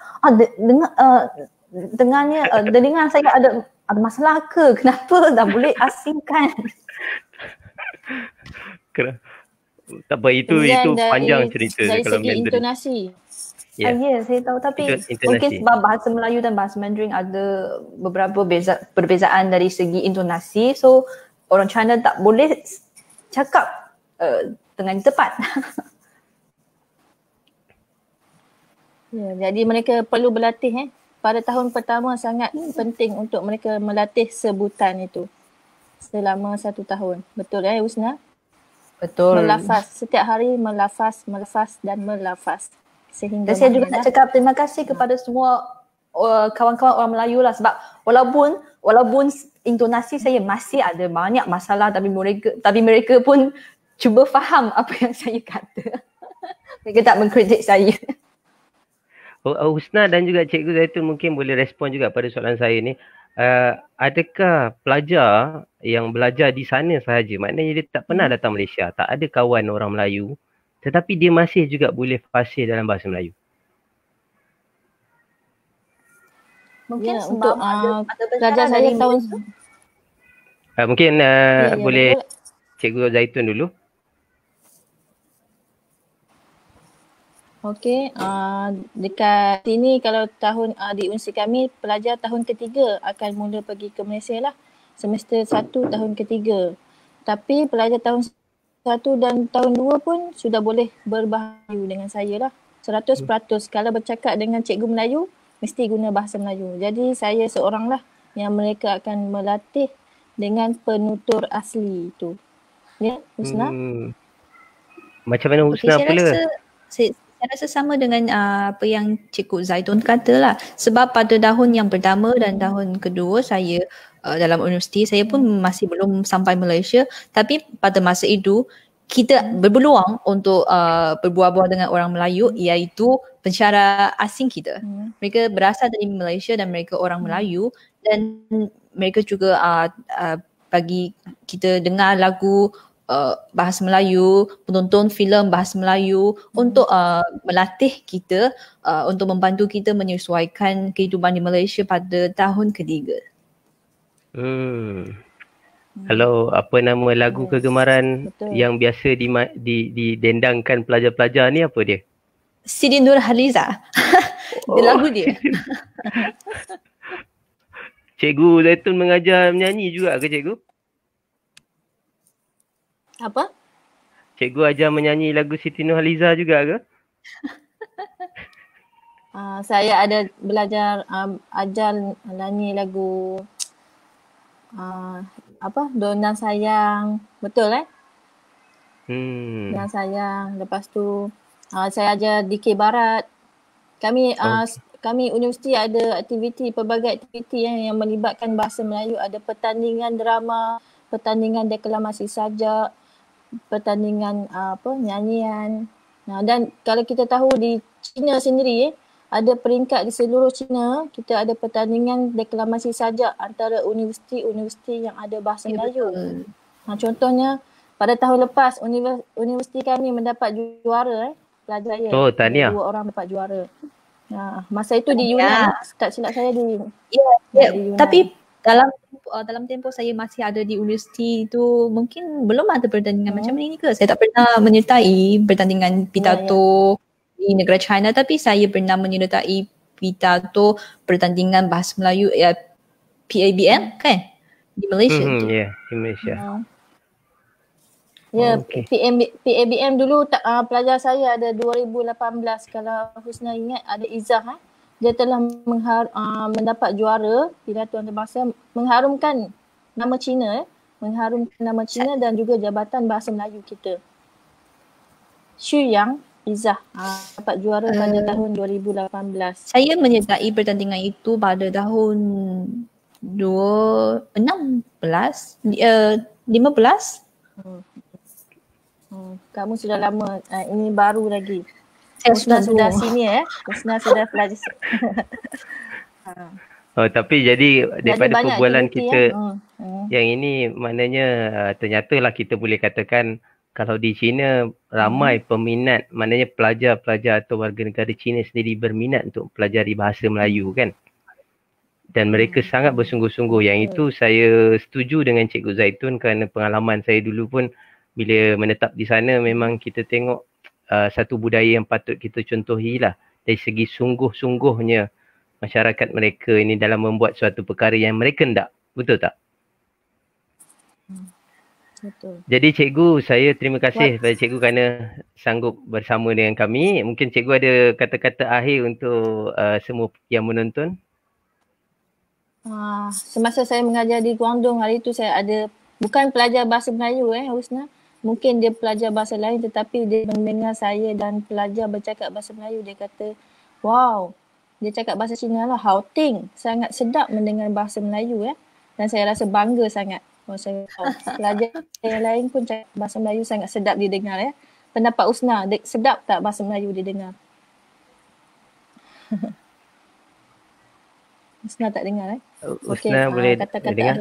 dengar saya ada masalah ke? Kenapa tak boleh asingkan? Tak apa, itu panjang cerita dari kalau segi Mandarin. Intonasi. Ya, saya tahu, tapi mungkin sebab bahasa Melayu dan bahasa Mandarin ada beberapa perbezaan dari segi intonasi, so orang China tak boleh cakap dengan tepat. Ya, jadi mereka perlu berlatih pada tahun pertama sangat penting untuk mereka melatih sebutan itu selama 1 tahun. Betul Husna? Betul. Melafaz, setiap hari melafaz dan melafaz. Dan saya juga nak cakap terima kasih kepada semua kawan-kawan orang Melayu lah, sebab walaupun intonasi saya masih ada banyak masalah, tapi mereka pun cuba faham apa yang saya kata. Mereka tak mengkritik saya. Husna dan juga Cikgu Zaitun mungkin boleh respon juga pada soalan saya ni. Adakah pelajar yang belajar di sana sahaja, maknanya dia tak pernah datang Malaysia, tak ada kawan orang Melayu, tetapi dia masih juga boleh fasih dalam bahasa Melayu? Mungkin ya, sebab untuk ada pelajar saya tahun mungkin boleh Cikgu Zaitun dulu. Okey, dekat sini kalau tahun di unsi kami, pelajar tahun ketiga akan mula pergi ke Malaysia lah. semester 1 tahun ketiga. Tapi pelajar tahun 1 dan tahun 2 pun sudah boleh berbahasa Melayu dengan saya lah. 100% kalau bercakap dengan cikgu Melayu, mesti guna bahasa Melayu. Jadi saya seorang lah yang mereka akan melatih dengan penutur asli itu. Ya, Husna? Macam mana Husna pula? Saya rasa sama dengan apa yang Cikgu Zaitun kata lah. Sebab pada tahun yang pertama dan tahun kedua saya dalam universiti, saya pun masih belum sampai Malaysia. Tapi pada masa itu, kita berpeluang untuk berbual-bual dengan orang Melayu, iaitu pensyarah asing kita. Mereka berasal dari Malaysia dan mereka orang Melayu, dan mereka juga bagi kita dengar lagu bahasa Melayu, penonton filem bahasa Melayu untuk melatih kita, untuk membantu kita menyesuaikan kehidupan di Malaysia pada tahun ketiga. Kalau apa nama lagu kegemaran yang biasa didendangkan pelajar-pelajar ni apa dia? Siti Nurhaliza. Dia lagu dia. Cikgu Zaitun mengajar menyanyi juga ke cikgu? Apa? Cikgu ajar menyanyi lagu Siti Nurhaliza juga ke? Saya ada belajar ajar nyanyi lagu Dona Sayang. Betul Dona Sayang. Lepas tu saya ajar DK Barat. Kami universiti ada pelbagai aktiviti yang melibatkan bahasa Melayu. Ada pertandingan drama, pertandingan deklamasi sajak, pertandingan nyanyian. Dan kalau kita tahu di China sendiri ada peringkat di seluruh China, kita ada pertandingan deklamasi sajak antara universiti-universiti yang ada bahasa Melayu. Contohnya pada tahun lepas universiti kami mendapat juara pelajar saya. Tahniah. 2 orang dapat juara. Masa itu di Yunan, tak silap saya di Yunan. Tapi dalam tempoh saya masih ada di universiti tu, mungkin belum ada pertandingan macam ini ke? Saya tak pernah menyertai pertandingan pidato di negara China, tapi saya pernah menyertai pidato pertandingan bahasa Melayu PABM kan? Di Malaysia tu. Ya, di Malaysia. PABM dulu pelajar saya ada 2018, kalau Husna ingat ada Izzah dia telah mendapat juara pidato antarabangsa, mengharumkan nama China, dan juga Jabatan Bahasa Melayu kita. Xu Yang Izzah dapat juara pada tahun 2018. Saya menyertai pertandingan itu pada tahun 15. Kamu sudah lama, ini baru lagi. Saya sudah sini Husna sudah pelajar. Tapi jadi daripada perbualan kita yang ini maknanya ternyatalah kita boleh katakan kalau di China ramai peminat, maknanya pelajar-pelajar atau warga negara China sendiri berminat untuk pelajari bahasa Melayu kan. Dan mereka sangat bersungguh-sungguh. Yang itu saya setuju dengan Cikgu Zaitun kerana pengalaman saya dulu pun bila menetap di sana memang kita tengok satu budaya yang patut kita contohi lah dari segi sungguh-sungguhnya masyarakat mereka ini dalam membuat suatu perkara yang mereka hendak. Betul tak? Betul. Jadi cikgu, saya terima kasih kepada cikgu kerana sanggup bersama dengan kami. Mungkin cikgu ada kata-kata akhir untuk semua yang menonton. Semasa saya mengajar di Guangdong hari itu, saya ada bukan pelajar bahasa Melayu Husna. Mungkin dia pelajar bahasa lain, tetapi dia mendengar saya dan pelajar bercakap bahasa Melayu. Dia kata, wow, dia cakap bahasa Cina lah, Hao Ting. Sangat sedap mendengar bahasa Melayu Dan saya rasa bangga sangat. Pelajar yang lain pun cakap bahasa Melayu sangat sedap didengar Pendapat Husna, sedap tak bahasa Melayu didengar? Husna tak dengar Husna boleh kata-kata dengar?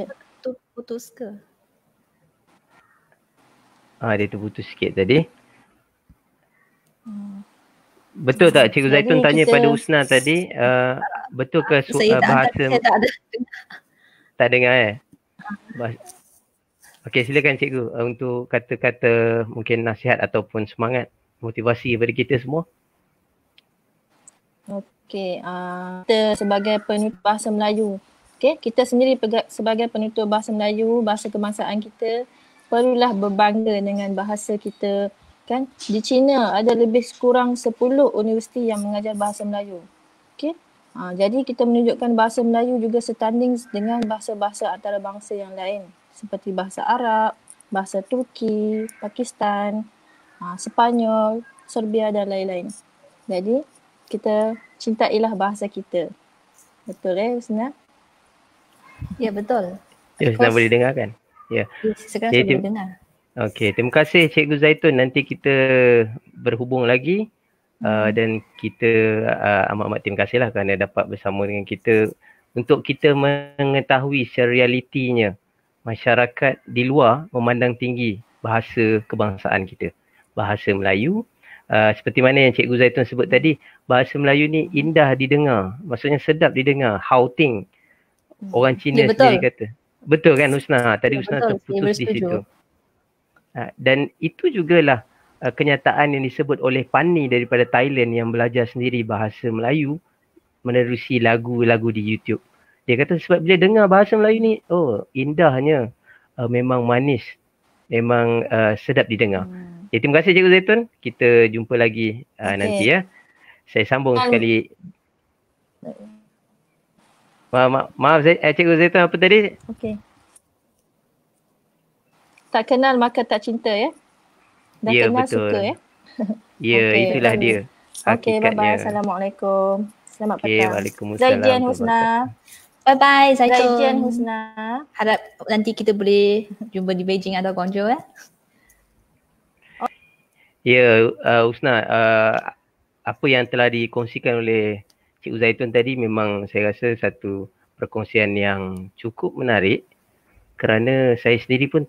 Putus ke? Dia terputus sikit tadi. Betul tak Cikgu Zaitun tanya pada Husna tadi, betul ke bahasa saya tak ada. Tak dengar Okey, silakan cikgu untuk kata-kata mungkin nasihat ataupun semangat motivasi kepada kita semua. Okey, kita sebagai penutur bahasa Melayu, Okay, kita sendiri sebagai penutur bahasa Melayu, bahasa kebangsaan kita, perlulah berbangga dengan bahasa kita. Kan di China ada lebih kurang 10 universiti yang mengajar bahasa Melayu. Okay. Jadi kita menunjukkan bahasa Melayu juga setanding dengan bahasa-bahasa antarabangsa yang lain seperti bahasa Arab, bahasa Turki, Pakistan, Sepanyol, Serbia dan lain-lain. Jadi kita cintailah bahasa kita. Betul Husna? Ya, betul. Ya, Husna boleh dengar kan? Ya. Sekarang saya boleh dengar. Okey, terima kasih Cikgu Zaitun. Nanti kita berhubung lagi dan kita amat-amat terima kasihlah kerana dapat bersama dengan kita untuk kita mengetahui secara realitinya masyarakat di luar memandang tinggi bahasa kebangsaan kita, bahasa Melayu. Seperti mana yang Cikgu Zaitun sebut tadi, bahasa Melayu ni indah didengar, maksudnya sedap didengar, hauting. Orang Cina sendiri kata. Betul kan Husna? Tadi Husna terputus di situ. Dan itu jugalah kenyataan yang disebut oleh Pani daripada Thailand yang belajar sendiri bahasa Melayu menerusi lagu-lagu di YouTube. Dia kata sebab bila dengar bahasa Melayu ni, oh indahnya, memang manis, memang sedap didengar. Jadi terima kasih Cikgu Zaitun. Kita jumpa lagi nanti ya. Saya sambung sekali. Maaf Cikgu Zaitun, apa tadi? Okey. Tak kenal maka tak cinta ya? Dah ya, kenal betul. suka ya? Ya, itulah dia. Okey, bye-bye. Assalamualaikum. Selamat petang. Waalaikumsalam. Zaijian Husna. Bye-bye Zaitun. Zaijian Husna. Harap nanti kita boleh jumpa di Beijing atau Guangzhou ya. Ya, Husna, apa yang telah dikongsikan oleh Cikgu Zaitun tadi memang saya rasa satu perkongsian yang cukup menarik kerana saya sendiri pun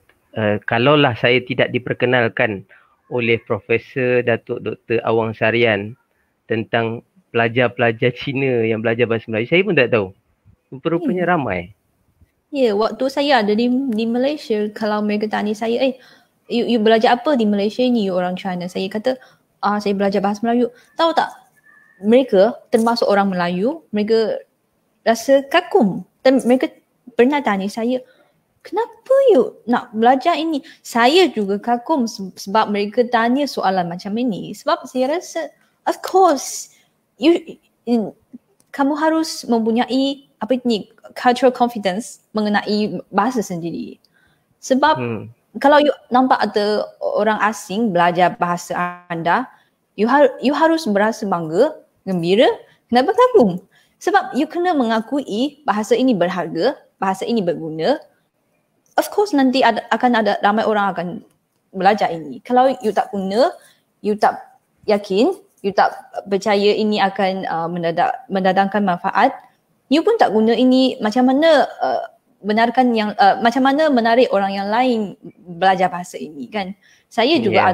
kalaulah saya tidak diperkenalkan oleh Profesor Datuk Dr. Awang Sarian tentang pelajar-pelajar Cina yang belajar bahasa Melayu, saya pun tak tahu. Rupanya ramai. Ya, waktu saya ada di Malaysia, kalau mereka tanya saya, you belajar apa di Malaysia ni, you orang China? Saya kata, saya belajar bahasa Melayu. Tahu tak, mereka termasuk orang Melayu, mereka rasa kagum. Dan mereka pernah tanya saya, kenapa you nak belajar ini? Saya juga kagum sebab mereka tanya soalan macam ini. Sebab saya rasa, of course, kamu harus mempunyai cultural confidence mengenai bahasa sendiri. Sebab kalau you nampak ada orang asing belajar bahasa anda, you harus berasa bangga, gembira, kenapa kagum? Sebab you kena mengakui bahasa ini berharga, bahasa ini berguna. Of course nanti akan ada ramai orang akan belajar ini. Kalau you tak guna, you tak yakin, you tak percaya ini akan mendatangkan manfaat, you pun tak guna ini, macam mana benarkan yang macam mana menarik orang yang lain belajar bahasa ini kan? Saya juga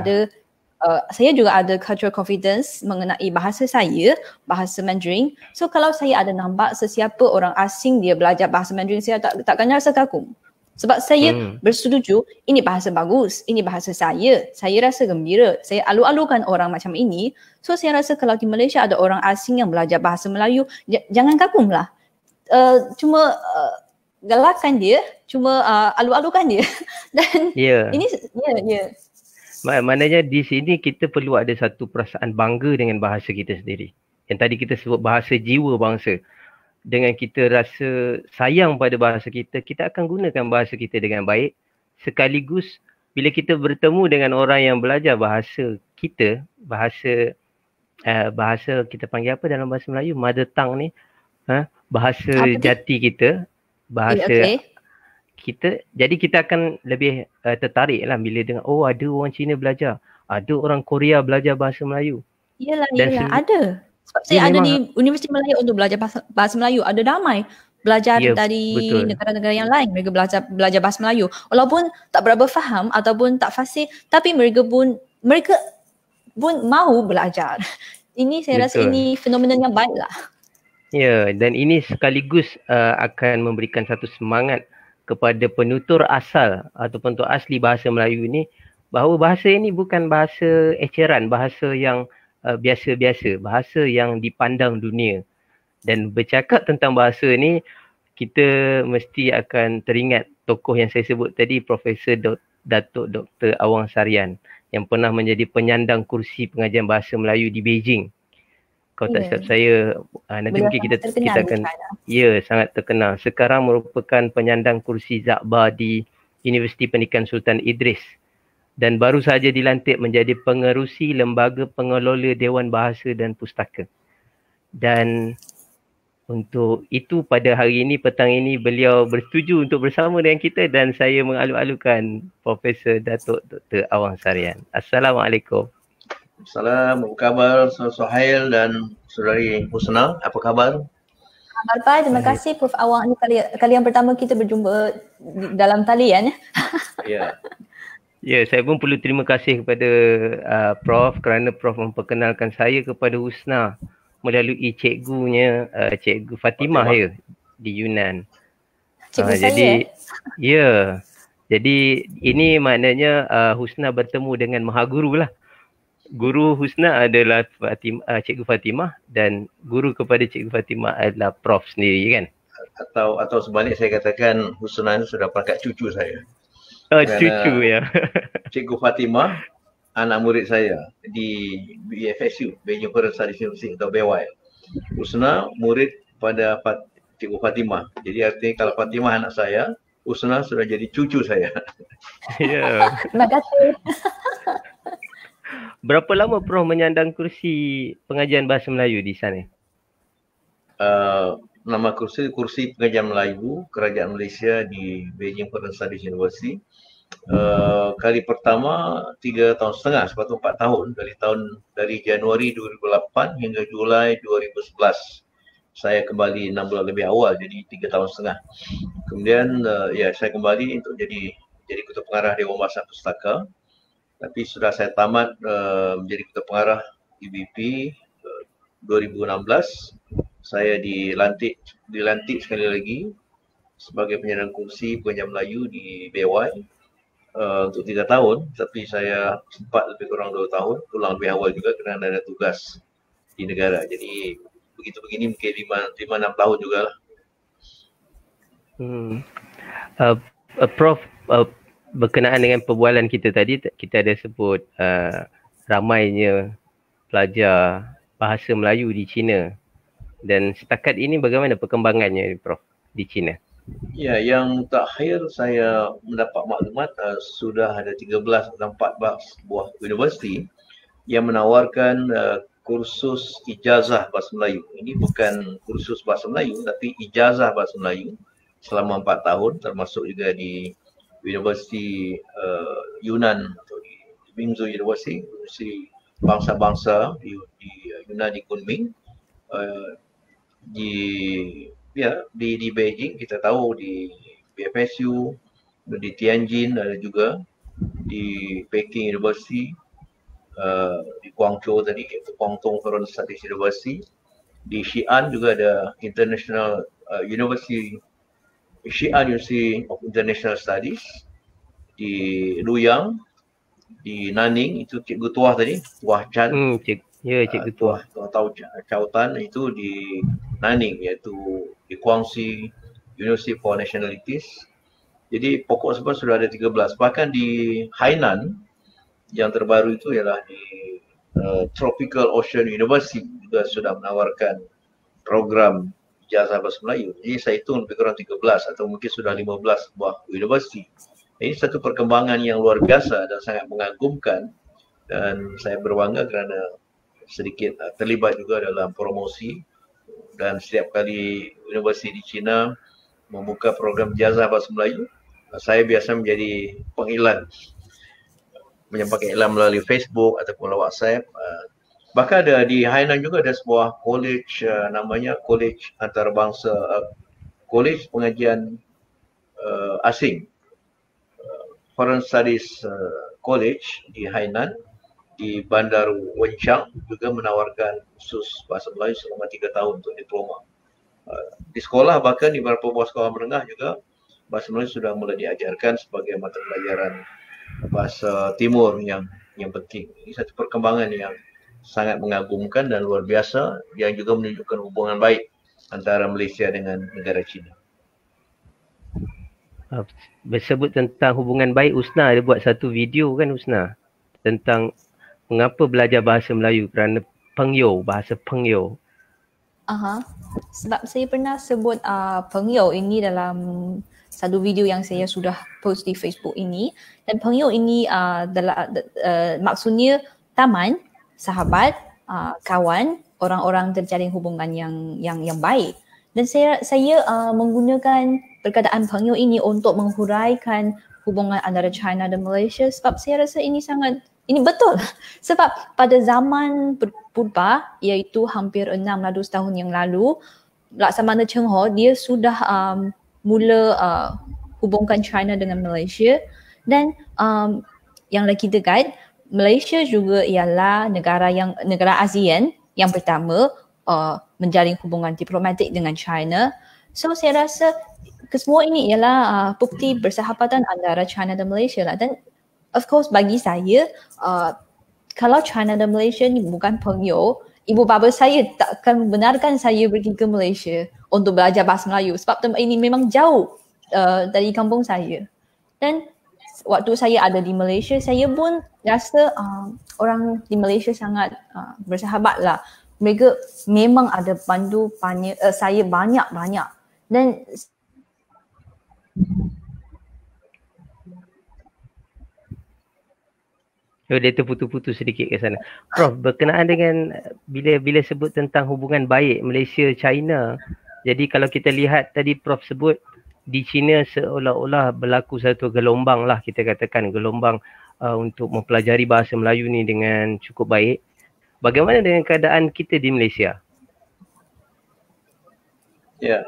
ada cultural confidence mengenai bahasa saya, bahasa Mandarin. So kalau saya ada nampak sesiapa orang asing dia belajar bahasa Mandarin, saya takkan rasa kagum. Sebab saya bersetuju, ini bahasa bagus, ini bahasa saya rasa gembira, saya alu-alukan orang macam ini. So saya rasa kalau di Malaysia ada orang asing yang belajar bahasa Melayu, jangan kagumlah. Cuma galakkan dia, cuma alu-alukan dia. Dan ini maknanya di sini kita perlu ada satu perasaan bangga dengan bahasa kita sendiri. Yang tadi kita sebut bahasa jiwa bangsa. Dengan kita rasa sayang pada bahasa kita, kita akan gunakan bahasa kita dengan baik. Sekaligus bila kita bertemu dengan orang yang belajar bahasa kita, bahasa kita panggil apa dalam bahasa Melayu? Mother tongue ni. Bahasa jati kita. Bahasa kita. Jadi kita akan lebih tertarik lah bila dengar, oh ada orang Cina belajar. Ada orang Korea belajar bahasa Melayu. Yelah, ada. Sebab saya ada di Universiti Melayu untuk belajar bahasa Melayu. Ada ramai belajar dari negara-negara yang lain. Mereka belajar bahasa Melayu. Walaupun tak berapa faham ataupun tak fasih, tapi mereka pun mahu belajar. Ini saya rasa ini fenomena yang baik lah. Ya, dan ini sekaligus akan memberikan satu semangat kepada penutur asal atau penutur asli bahasa Melayu ini, bahawa bahasa ini bukan bahasa eceran, bahasa yang biasa-biasa, bahasa yang dipandang dunia. Dan bercakap tentang bahasa ni, kita mesti akan teringat tokoh yang saya sebut tadi, Profesor Datuk Dr. Awang Sarian yang pernah menjadi penyandang kursi pengajian bahasa Melayu di Beijing. Kalau tak silap saya, nanti Beliau mungkin sangat kita terkenal di akan, China. ya sangat terkenal. Sekarang merupakan penyandang kursi Zakbar di Universiti Pendidikan Sultan Idris dan baru saja dilantik menjadi pengerusi Lembaga Pengelola Dewan Bahasa dan Pustaka. Dan untuk itu pada hari ini, petang ini, beliau bersetuju untuk bersama dengan kita dan saya mengalu-alukan Profesor Datuk Dr. Awang Sarian. Assalamualaikum. Assalamualaikum, apa khabar Saudara Suhail dan Saudari Husna, apa khabar? Khabar Pak, terima kasih Prof Awang. Ini kali yang pertama kita berjumpa dalam talian. Ya. Ya, saya pun perlu terima kasih kepada Prof kerana Prof memperkenalkan saya kepada Husna melalui cikgunya, Cikgu Fatimah ya di Yunan. Cikgu saya. Jadi ya. Jadi ini maknanya Husna bertemu dengan Mahaguru lah. Guru Husna adalah Cikgu Fatimah dan guru kepada Cikgu Fatimah adalah Prof sendiri kan. Atau sebalik saya katakan Husna ini sudah perangkat cucu saya. Cucu ya. Cikgu Fatimah anak murid saya di BFSU, Beijing Foreign Studies University atau BY. Husna murid pada Cikgu Fatimah. Jadi artinya kalau Fatimah anak saya, Husna sudah jadi cucu saya. Ya. Terima kasih. Berapa lama Prof menyandang kursi pengajian bahasa Melayu di sana? Nama kursi pengajian Melayu Kerajaan Malaysia di Beijing Foreign Studies University. Kali pertama 3 tahun setengah, sepatutnya 4 tahun dari Januari 2008 hingga Julai 2011. Saya kembali 6 bulan lebih awal, jadi 3 tahun setengah. Kemudian saya kembali untuk jadi ketua pengarah Dewan Bahasa Pustaka. Tapi sudah saya tamat menjadi ketua pengarah IBP 2016. Saya dilantik sekali lagi sebagai penyandang kursi pengajian Melayu di BY untuk 3 tahun, tapi saya sempat lebih kurang 2 tahun, pulang lebih awal juga kerana ada tugas di negara. Jadi begitu begini mungkin 5-6 tahun jugalah. Prof, berkenaan dengan perbualan kita tadi, kita ada sebut ramainya pelajar bahasa Melayu di China. Dan setakat ini bagaimana perkembangannya Prof di China? Ya, yang terakhir saya mendapat maklumat sudah ada 13 atau 14 buah universiti yang menawarkan kursus ijazah bahasa Melayu. Ini bukan kursus bahasa Melayu tapi ijazah bahasa Melayu selama 4 tahun, termasuk juga di Universiti Yunan atau di Mingzhou University, Universiti Bangsa-Bangsa di Yunan di Kunming. Di Beijing kita tahu, di BFSU, di Tianjin ada juga, di Peking University, di Guangzhou tadi, Guangdong Foreign Studies University, di Xi'an juga ada International University, Xi'an University of International Studies, di Luoyang, di Nanning itu Cikgu Tuah tadi, Tuah Chan. Cikgu Tuah. Tuah tahu Chow Tan itu di Nanning, iaitu di Guangxi University for Nationalities. Jadi pokok sebab sudah ada 13. Bahkan di Hainan yang terbaru itu ialah di Tropical Ocean University juga sudah menawarkan program ijazah bahasa Melayu. Jadi saya hitung lebih kurang 13 atau mungkin sudah 15 buah universiti. Ini satu perkembangan yang luar biasa dan sangat mengagumkan, dan saya berbangga kerana sedikit terlibat juga dalam promosi, dan setiap kali universiti di China membuka program ijazah bahasa Melayu, saya biasa menjadi pengiklan, menyampaikan iklan melalui Facebook ataupun WhatsApp. Bahkan ada di Hainan juga ada sebuah college namanya College Antarabangsa, College Pengajian Asing, Foreign Studies College di Hainan, di Bandar Wenchang juga menawarkan kursus bahasa Melayu selama 3 tahun untuk diploma. Di sekolah, bahkan di beberapa buah sekolah menengah juga bahasa Melayu sudah mulai diajarkan sebagai mata pelajaran bahasa timur yang penting. Ini satu perkembangan yang sangat mengagumkan dan luar biasa, yang juga menunjukkan hubungan baik antara Malaysia dengan negara China. Bersebut tentang hubungan baik, Usna ada buat satu video kan Usna, tentang mengapa belajar bahasa Melayu, kerana Pengyou, bahasa Pengyou. Sebab saya pernah sebut Pengyou ini dalam satu video yang saya sudah post di Facebook ini, dan Pengyou ini maksudnya taman, sahabat, kawan, orang-orang terjalin hubungan yang baik. Dan saya menggunakan perkataan Pengyou ini untuk menghuraikan hubungan antara China dan Malaysia, sebab saya rasa ini betul. Sebab pada zaman purba, iaitu hampir 600 tahun yang lalu, Laksamana Cheng Ho dia sudah mula hubungkan China dengan Malaysia, dan yang lagi dekat, Malaysia juga ialah negara ASEAN yang pertama menjalin hubungan diplomatik dengan China. So saya rasa kesemua ini ialah bukti persahabatan antara China dan Malaysia lah. Dan of course bagi saya, kalau China dan Malaysia ni bukan Pengyou, ibu bapa saya tak akan membenarkan saya pergi ke Malaysia untuk belajar bahasa Melayu, sebab tempat ini memang jauh dari kampung saya. Dan waktu saya ada di Malaysia, saya pun rasa orang di Malaysia sangat bersahabat lah. Mereka memang ada bantu saya banyak-banyak. Dan dia terputus-putus sedikit ke sana. Prof, berkenaan dengan bila sebut tentang hubungan baik Malaysia-China, jadi kalau kita lihat tadi Prof sebut di China seolah-olah berlaku satu gelombang lah, kita katakan gelombang untuk mempelajari bahasa Melayu ni dengan cukup baik. Bagaimana dengan keadaan kita di Malaysia? Ya,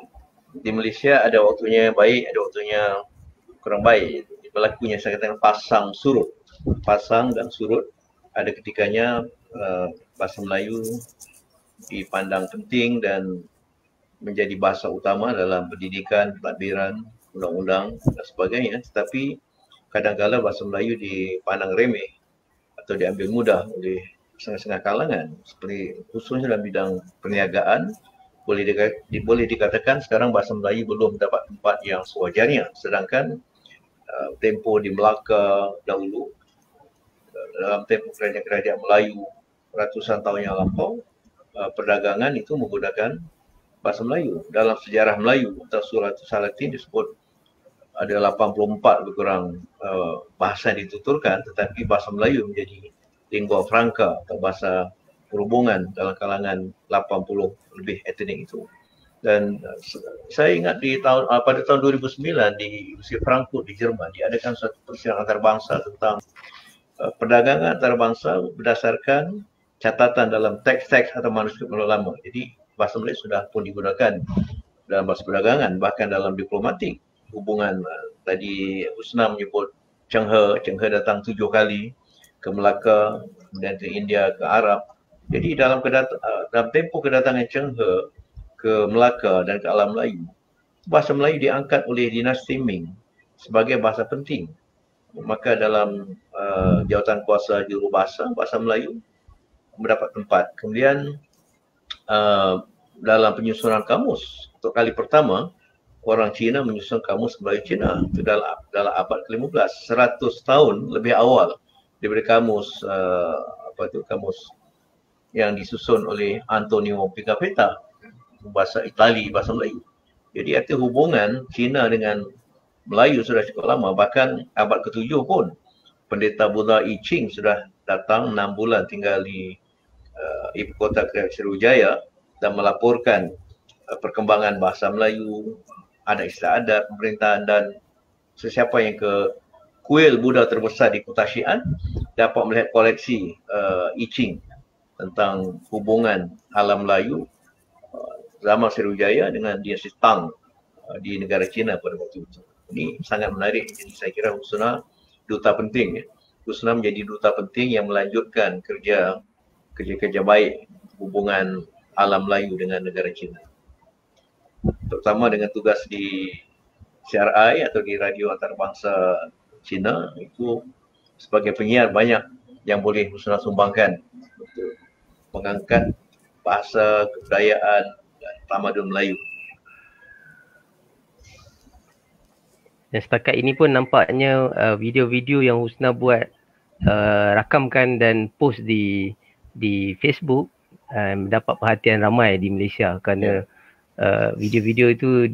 di Malaysia ada waktunya baik, ada waktunya kurang baik. Berlakunya saya katakan pasang dan surut. Ada ketikanya bahasa Melayu dipandang penting dan menjadi bahasa utama dalam pendidikan, pentadbiran, undang-undang dan sebagainya. Tetapi kadang-kadang bahasa Melayu dipandang remeh atau diambil mudah oleh setengah-setengah kalangan, seperti khususnya dalam bidang perniagaan. Boleh dikatakan sekarang bahasa Melayu belum mendapat tempat yang sewajarnya, sedangkan tempoh di Melaka dahulu, dalam tempoh kerajaan Melayu ratusan tahun yang lampau, perdagangan itu menggunakan bahasa Melayu. Dalam sejarah Melayu atau Surat Salatin disebut ada 84 lebih kurang bahasa yang dituturkan, tetapi bahasa Melayu menjadi lingua franca atau bahasa perhubungan dalam kalangan 80 lebih etnik itu. Dan saya ingat pada tahun 2009 di Universiti Frankfurt di Jerman diadakan suatu persidangan antarabangsa tentang perdagangan antarabangsa berdasarkan catatan dalam teks-teks atau manuskrip lama. Jadi bahasa Melayu sudah pun digunakan dalam bahasa perdagangan, bahkan dalam diplomatik. Hubungan tadi Usna menyebut Cheng He datang 7 kali ke Melaka, kemudian ke India, ke Arab. Jadi dalam tempoh kedatangan Cheng He ke Melaka dan ke alam Melayu, bahasa Melayu diangkat oleh dinasti Ming sebagai bahasa penting. Maka dalam jawatan kuasa jurubahasa, bahasa Melayu mendapat tempat. Kemudian dalam penyusunan kamus, untuk kali pertama orang Cina menyusun kamus Melayu Cina itu dalam abad ke-15, 100 tahun lebih awal daripada kamus kamus yang disusun oleh Antonio Pigafetta, bahasa Itali, bahasa Melayu. Jadi arti hubungan Cina dengan Melayu sudah cukup lama. Bahkan abad ke-7 pun pendeta Buddha I Ching sudah datang 6 bulan tinggal di ibu kota Sriwijaya dan melaporkan perkembangan bahasa Melayu, adat istiadat, pemerintahan, dan sesiapa yang ke kuil Buddha terbesar di kota Xi'an dapat melihat koleksi I Ching tentang hubungan alam Melayu zaman Sriwijaya dengan dinasti Tang di negara China pada waktu itu. Ini sangat menarik. Jadi saya kira Husna duta penting. Husna menjadi duta penting yang melanjutkan kerja baik hubungan alam Melayu dengan negara China. Terutama dengan tugas di CRI atau di radio antarabangsa China, itu sebagai penyiar banyak yang boleh Husna sumbangkan untuk mengangkat bahasa, kebudayaan dan tamadun Melayu. Dan setakat ini pun nampaknya video-video yang Husna buat, rakamkan dan post di Facebook mendapat perhatian ramai di Malaysia kerana video-video itu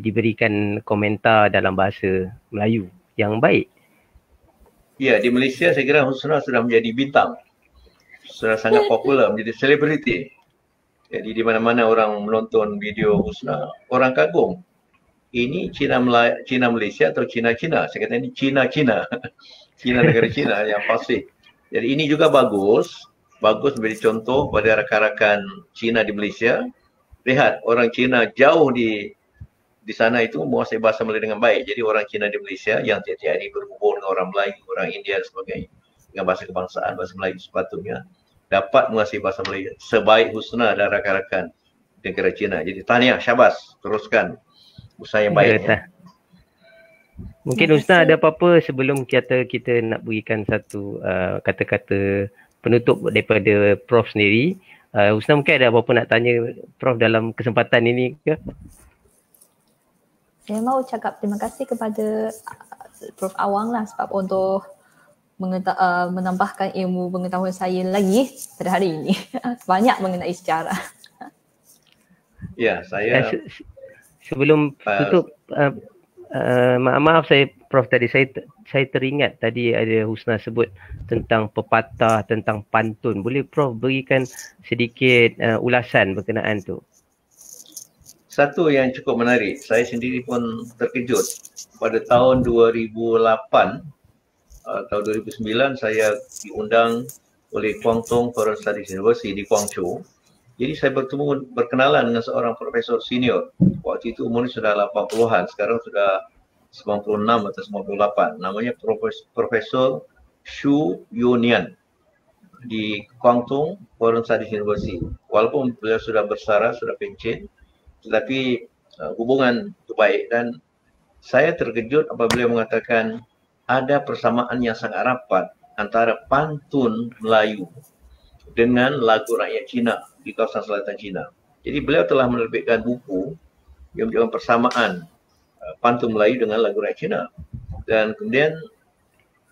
diberikan komentar dalam bahasa Melayu yang baik. Ya, di Malaysia saya kira Husna sudah menjadi bintang. Sudah sangat popular, menjadi selebriti. Jadi di mana-mana orang menonton video Husna, orang kagum. Ini Cina Malaysia atau Cina-Cina. Saya kata ini Cina-Cina. Cina negara Cina yang fasih. Jadi ini juga bagus menjadi contoh pada rakan-rakan Cina di Malaysia. Lihat orang Cina jauh di sana itu menguasai bahasa Melayu dengan baik. Jadi orang Cina di Malaysia yang tiap-tiap hari berhubung dengan orang Melayu, orang India dan sebagainya dengan bahasa kebangsaan, bahasa Melayu sepatutnya dapat menguasai bahasa Melayu sebaik Husna dan rakan-rakan negara Cina. Jadi tahniah, syabas, teruskan usaha yang baik. Ya. Mungkin Husna ada apa-apa sebelum kita nak berikan satu kata-kata penutup daripada Prof sendiri. Husna mungkin ada apa-apa nak tanya Prof dalam kesempatan ini ke? Saya mahu cakap terima kasih kepada Prof Awang lah sebab untuk menambahkan ilmu pengetahuan saya lagi pada hari ini. Banyak mengenai sejarah. Ya, saya sebelum tutup, maaf saya Prof tadi saya teringat tadi ada Husna sebut tentang pepatah, tentang pantun. Boleh Prof berikan sedikit ulasan berkenaan tu? Satu yang cukup menarik, saya sendiri pun terkejut. Pada tahun 2008 tahun 2009 saya diundang oleh Guangdong Foreign Studies University di Guangzhou. Jadi saya berkenalan dengan seorang profesor senior. Waktu itu umurnya sudah 80-an, sekarang sudah 96 atau 98. Namanya Profesor Xu Yunian di Guangdong Foreign Studies University. Walaupun beliau sudah bersara, sudah pencen, tetapi hubungan itu baik dan saya terkejut apabila beliau mengatakan ada persamaan yang sangat rapat antara pantun Melayu dengan lagu rakyat Cina di kawasan selatan Cina. Jadi beliau telah menerbitkan buku yang menunjukkan persamaan pantun Melayu dengan lagu rakyat Cina. Dan kemudian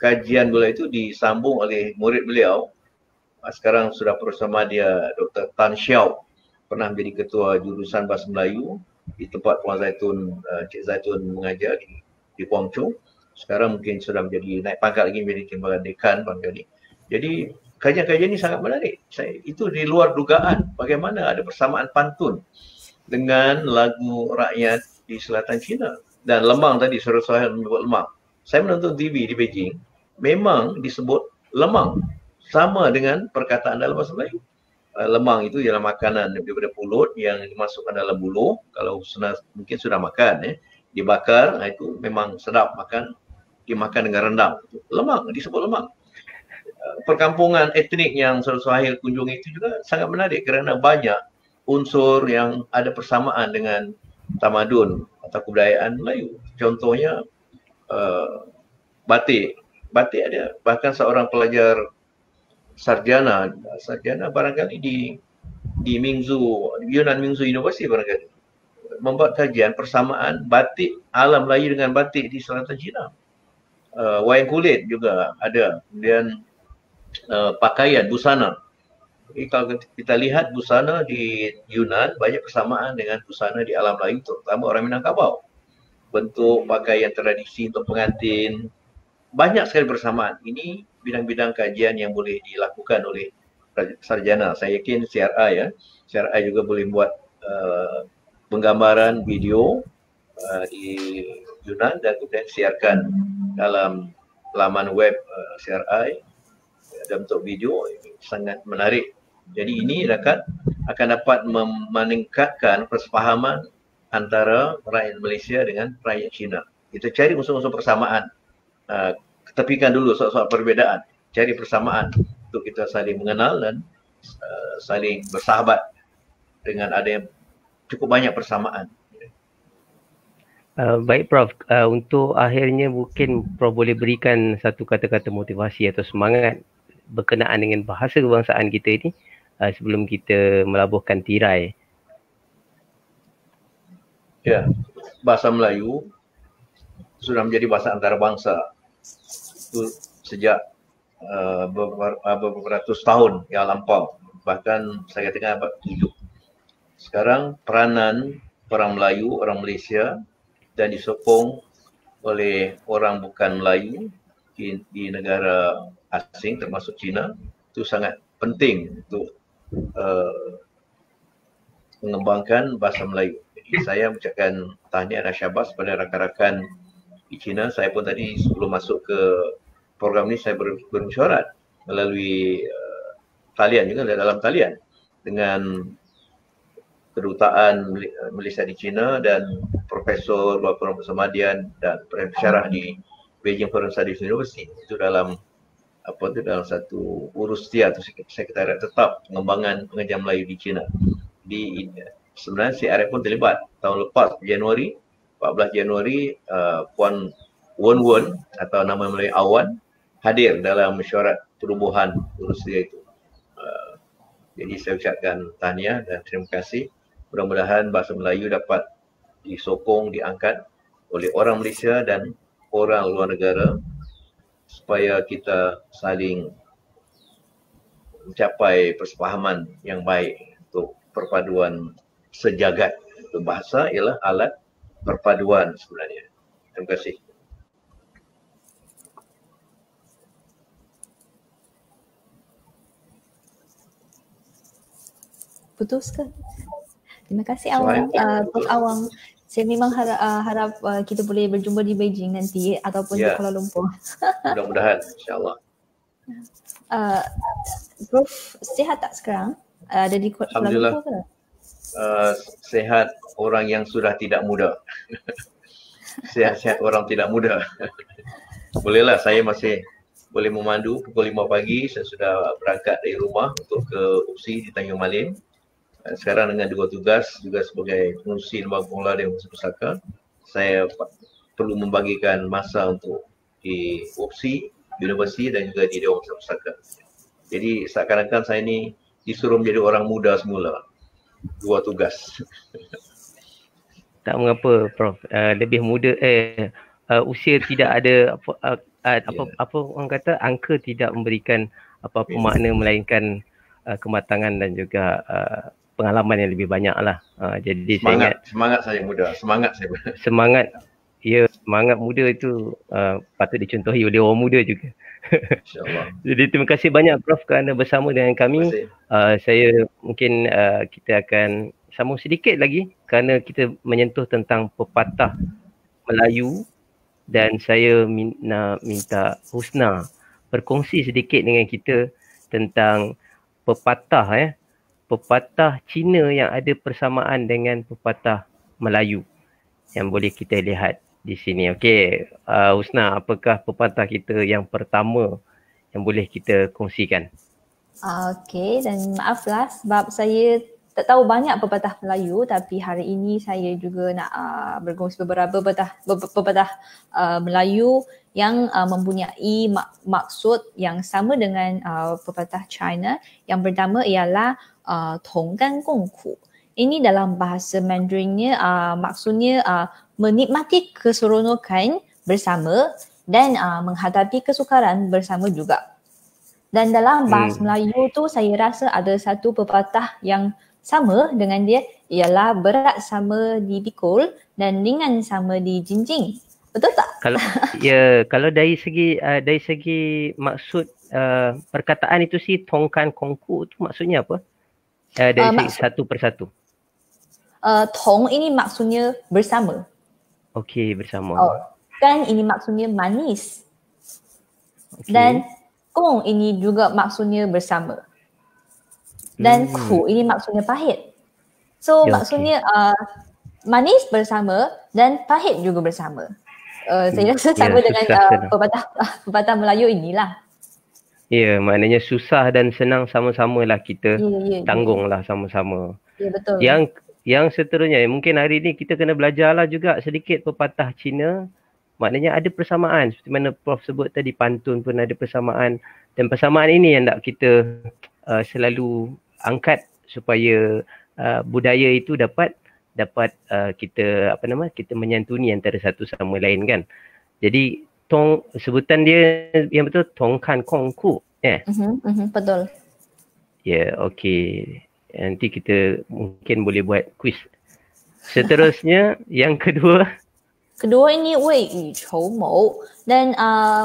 kajian beliau itu disambung oleh murid beliau. Sekarang sudah bersama dia Dr. Tan Xiao, pernah menjadi ketua jurusan bahasa Melayu di tempat Puan Zaitun, Cik Zaitun mengajar di Guangzhou. Sekarang mungkin sudah menjadi naik pangkat lagi menjadi timbalan dekan barangkali. Jadi kajian-kajian ini sangat menarik. Itu di luar dugaan bagaimana ada persamaan pantun dengan lagu rakyat di selatan Cina. Dan lemang tadi, Saudara Sohail menyebut lemang. Saya menonton TV di Beijing, memang disebut lemang. Sama dengan perkataan dalam bahasa Melayu. Lemang itu ialah makanan daripada pulut yang dimasukkan dalam buluh. Kalau mungkin sudah makan, dibakar, itu memang sedap makan. Dimakan dengan rendang. Lemang, disebut lemang. Perkampungan etnik yang Saudara Sohail kunjungi itu juga sangat menarik kerana banyak unsur yang ada persamaan dengan tamadun atau kebudayaan Melayu. Contohnya batik. Batik ada. Bahkan seorang pelajar sarjana barangkali di Yunnan Mingzu University barangkali membuat kajian persamaan batik ala Melayu dengan batik di selatan Cina. Wayang kulit juga ada. Kemudian pakaian, busana. Jadi kalau kita lihat busana di Yunan banyak persamaan dengan busana di alam Melayu, terutama orang Minangkabau. Bentuk pakaian tradisi untuk pengantin, banyak sekali persamaan. Ini bidang-bidang kajian yang boleh dilakukan oleh sarjana. Saya yakin CRI CRI juga boleh buat penggambaran video di Yunan dan kemudian siarkan dalam laman web CRI dalam bentuk video. Sangat menarik. Jadi ini akan dapat meningkatkan persefahaman antara rakyat Malaysia dengan rakyat Cina. Kita cari unsur-unsur persamaan. Ketepikan dulu soal-soal perbezaan. Cari persamaan untuk kita saling mengenal dan saling bersahabat dengan adanya cukup banyak persamaan. Baik Prof, untuk akhirnya mungkin Prof boleh berikan satu kata-kata motivasi atau semangat berkenaan dengan bahasa kebangsaan kita ini sebelum kita melabuhkan tirai. Ya, bahasa Melayu sudah menjadi bahasa antarabangsa. Itu sejak beberapa ratus tahun yang lampau, bahkan saya katakan abad 7. Sekarang peranan orang Melayu, orang Malaysia dan disokong oleh orang bukan Melayu di negara asing termasuk China itu sangat penting untuk mengembangkan bahasa Melayu. Jadi saya mengucapkan tahniah dan syabas kepada rakan-rakan di China. Saya pun tadi sebelum masuk ke program ini saya bermesyuarat melalui talian juga, dalam talian dengan kedutaan Malaysia di China dan Profesor Luar Perdana Persamadian dan pensyarah di Beijing Foreign Studies University. Itu dalam dalam satu urusia atau sekretariat tetap pengembangan pengajian Melayu di China. Sebenarnya CRF pun terlibat tahun lepas, Januari, 14 Januari, Puan Wen Wen atau nama Melayu Awan hadir dalam mesyuarat perubahan urusia itu. Jadi saya ucapkan tahniah dan terima kasih. Mudah-mudahan bahasa Melayu dapat disokong, diangkat oleh orang Malaysia dan orang luar negara supaya kita saling mencapai persefahaman yang baik untuk perpaduan sejagat. Bahasa ialah alat perpaduan sebenarnya. Terima kasih. Betul sekali. Terima kasih Awang, Prof. Awang. Saya memang harap kita boleh berjumpa di Beijing nanti ataupun di Kuala Lumpur. Mudah-mudahan, insyaAllah. Prof, sihat tak sekarang? Ada di Kuala Lumpur ke? Sehat orang yang sudah tidak muda. Sehat-sehat orang tidak muda. Bolehlah, saya masih boleh memandu pukul 5 pagi. Saya sudah berangkat dari rumah untuk ke UPSI di Tanjung Malim. Sekarang dengan 2 tugas juga sebagai pengurusi lembaga pengelola Dewan Pusaka, saya perlu membagikan masa untuk di UPSI, universiti dan juga di Dewan Pusaka. Jadi seakan-akan saya ini disuruh menjadi orang muda semula. 2 tugas. Tak mengapa Prof. Lebih muda usia tidak ada apa orang kata, angka tidak memberikan apa-apa makna melainkan kematangan dan juga pengalaman yang lebih banyak lah. Jadi semangat saya muda. Semangat muda itu patut dicontohi oleh orang muda juga. InsyaAllah. Jadi terima kasih banyak Prof kerana bersama dengan kami. Saya mungkin kita akan sambung sedikit lagi kerana kita menyentuh tentang pepatah Melayu dan saya minta Husna berkongsi sedikit dengan kita tentang pepatah pepatah Cina yang ada persamaan dengan pepatah Melayu yang boleh kita lihat di sini. Okey, Husna, apakah pepatah kita yang pertama yang boleh kita kongsikan? Okey, dan maaflah sebab saya tak tahu banyak pepatah Melayu, tapi hari ini saya juga nak berkongsi beberapa pepatah Melayu yang mempunyai maksud yang sama dengan pepatah China. Yang pertama ialah tonggan gongku. Ini dalam bahasa Mandarinnya maksudnya menikmati keseronokan bersama dan menghadapi kesukaran bersama juga. Dan dalam bahasa Melayu tu saya rasa ada satu pepatah yang sama dengan dia, ialah berat sama dipikul dan ringan sama dijinjing. Betul tak? Kalau dari segi maksud perkataan itu sih, tongkan kongku tu maksudnya apa? Dari segi satu persatu. Tong ini maksudnya bersama. Okey, bersama. Kan ini maksudnya manis. Okay. Dan gong ini juga maksudnya bersama. Dan ku ini maksudnya pahit. So maksudnya manis bersama dan pahit juga bersama. Saya rasa sama dengan pepatah Melayu inilah. Ya, maknanya susah dan senang sama-sama lah kita tanggunglah sama-sama. Ya, betul. Yang seterusnya, mungkin hari ni kita kena belajarlah juga sedikit pepatah Cina. Maknanya ada persamaan. Seperti mana Prof sebut tadi, pantun pun ada persamaan. Dan persamaan ini yang nak kita selalu angkat supaya budaya itu dapat dapat kita kita menyantuni antara satu sama lain kan. Jadi sebutan dia yang betul tongkan kongku. Betul. Ya, okey. Nanti kita mungkin boleh buat quiz. Seterusnya yang kedua. Kedua ini wei yu chou mou, dan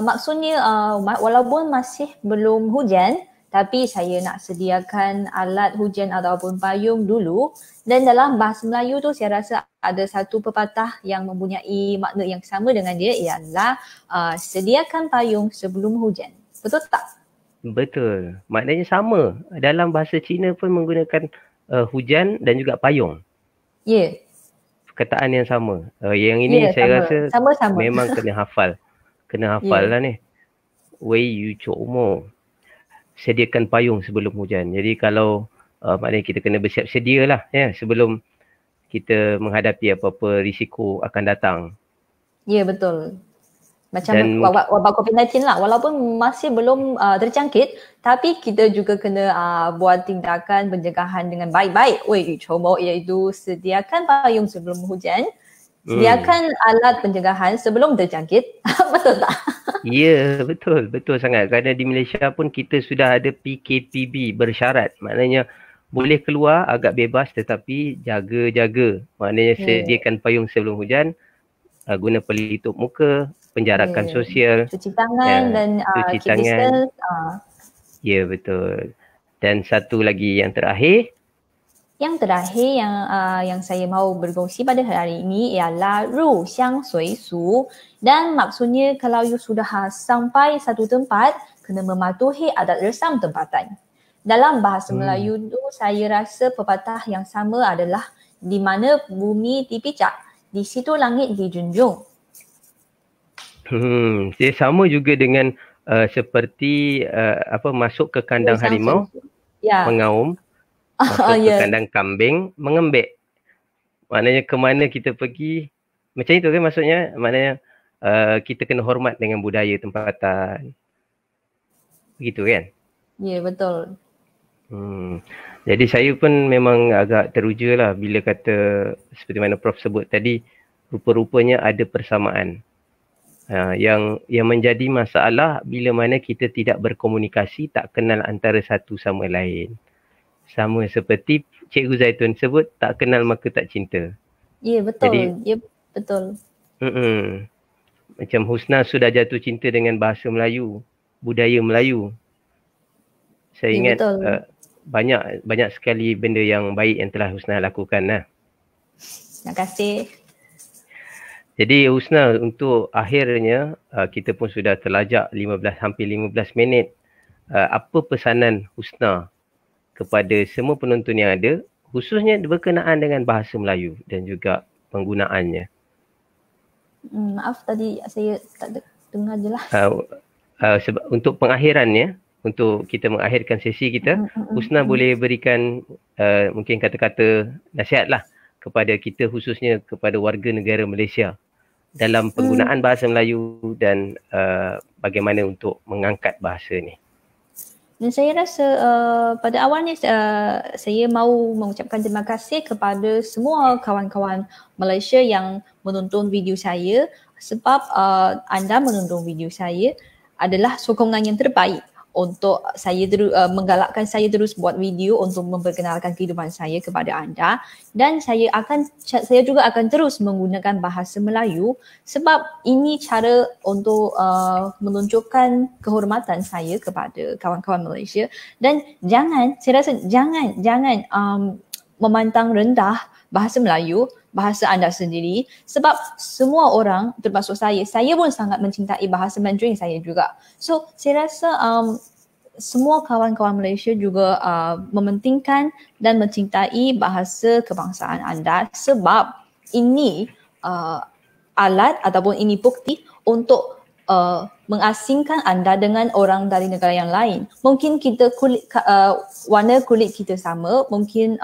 maksudnya walaupun masih belum hujan, tapi saya nak sediakan alat hujan ataupun payung dulu. Dan dalam bahasa Melayu tu saya rasa ada satu pepatah yang mempunyai makna yang sama dengan dia, ialah sediakan payung sebelum hujan. Betul tak? Betul. Maknanya sama. Dalam bahasa Cina pun menggunakan hujan dan juga payung. Ya. Yeah. Perkataan yang sama. Yang ini saya rasa sama-sama memang kena hafal. Kena hafal lah ni. Wei yu chou mo. Sediakan payung sebelum hujan. Jadi kalau maknanya kita kena bersiap sedia lah sebelum kita menghadapi apa-apa risiko akan datang. Ya, betul. Macam wabak COVID-19 lah. Walaupun masih belum terjangkit, tapi kita juga kena buat tindakan pencegahan dengan baik-baik. Wei yu chou mo, iaitu sediakan payung sebelum hujan. Sediakan alat pencegahan sebelum terjangkit. Betul tak? Ya, betul. Betul sangat. Kerana di Malaysia pun kita sudah ada PKPB bersyarat. Maknanya boleh keluar agak bebas tetapi jaga-jaga. Maknanya sediakan payung sebelum hujan, guna pelitup muka, penjarakan sosial, cuci tangan dan cuci tangan. Ya, betul. Dan satu lagi yang terakhir. Yang terakhir yang saya mahu berkongsi pada hari ini ialah ru xiang sui su, dan maksudnya kalau you sudah sampai satu tempat, kena mematuhi adat resam tempatan. Dalam bahasa Melayu tu saya rasa pepatah yang sama adalah di mana bumi dipijak, di situ langit dijunjung. Dia sama juga dengan seperti masuk ke kandang harimau, mengaum, masuk ke kandang kambing, mengembik. Maknanya ke mana kita pergi, macam itu kan maksudnya. Maknanya kita kena hormat dengan budaya tempatan. Begitu kan? Ya, betul. Jadi saya pun memang agak teruja lah bila kata seperti mana Prof sebut tadi, rupa-rupanya ada persamaan. Yang menjadi masalah bila mana kita tidak berkomunikasi, tak kenal antara satu sama lain. Sama seperti Cikgu Zaitun sebut, tak kenal maka tak cinta. Ya, betul. Jadi, ya, betul. Macam Husna sudah jatuh cinta dengan bahasa Melayu, budaya Melayu. Saya ingat banyak sekali benda yang baik yang telah Husna lakukan lah. Terima kasih. Jadi Husna, untuk akhirnya kita pun sudah terlajak hampir 15 minit. Apa pesanan Husna kepada semua penonton yang ada, khususnya berkenaan dengan bahasa Melayu dan juga penggunaannya? Maaf, tadi saya tak dengar jelas. Untuk pengakhirannya, untuk kita mengakhirkan sesi kita, Husna boleh berikan mungkin kata-kata nasihat lah kepada kita, khususnya kepada warga negara Malaysia dalam penggunaan bahasa Melayu dan bagaimana untuk mengangkat bahasa ni. Dan saya rasa pada awalnya saya mahu mengucapkan terima kasih kepada semua kawan-kawan Malaysia yang menonton video saya, sebab anda menonton video saya adalah sokongan yang terbaik untuk saya menggalakkan saya terus buat video untuk memperkenalkan kehidupan saya kepada anda. Dan saya juga akan terus menggunakan bahasa Melayu sebab ini cara untuk menunjukkan kehormatan saya kepada kawan-kawan Malaysia. Dan saya rasa jangan memandang rendah bahasa Melayu, bahasa anda sendiri, sebab semua orang, termasuk saya pun sangat mencintai bahasa Mandarin saya juga. So saya rasa semua kawan-kawan Malaysia juga mementingkan dan mencintai bahasa kebangsaan anda, sebab ini alat ataupun ini bukti untuk mengasingkan anda dengan orang dari negara yang lain. Mungkin kita warna kulit kita sama, mungkin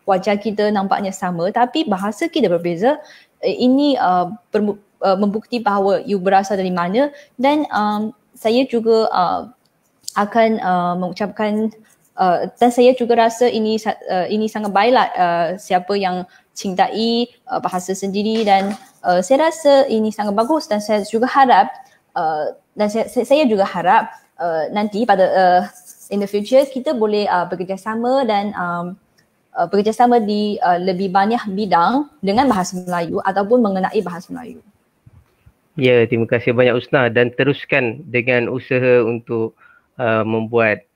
wajah kita nampaknya sama, tapi bahasa kita berbeza. Ini membukti bahawa you berasal dari mana. Dan saya juga akan mengucapkan dan saya juga rasa ini sangat baiklah siapa yang cintai bahasa sendiri dan saya rasa ini sangat bagus dan saya juga harap dan saya juga harap nanti pada in the future kita boleh bekerjasama dan bekerjasama di lebih banyak bidang dengan bahasa Melayu ataupun mengenai bahasa Melayu. Ya, terima kasih banyak Usna dan teruskan dengan usaha untuk membuat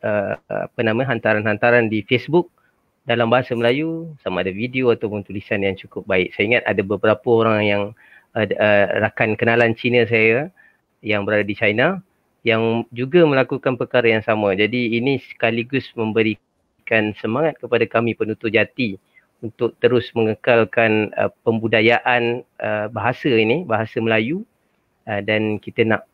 hantaran-hantaran di Facebook dalam bahasa Melayu, sama ada video ataupun tulisan yang cukup baik. Saya ingat ada beberapa orang yang rakan kenalan Cina saya yang berada di China yang juga melakukan perkara yang sama. Jadi ini sekaligus memberikan semangat kepada kami penutur jati untuk terus mengekalkan pembudayaan bahasa ini, bahasa Melayu, dan kita nak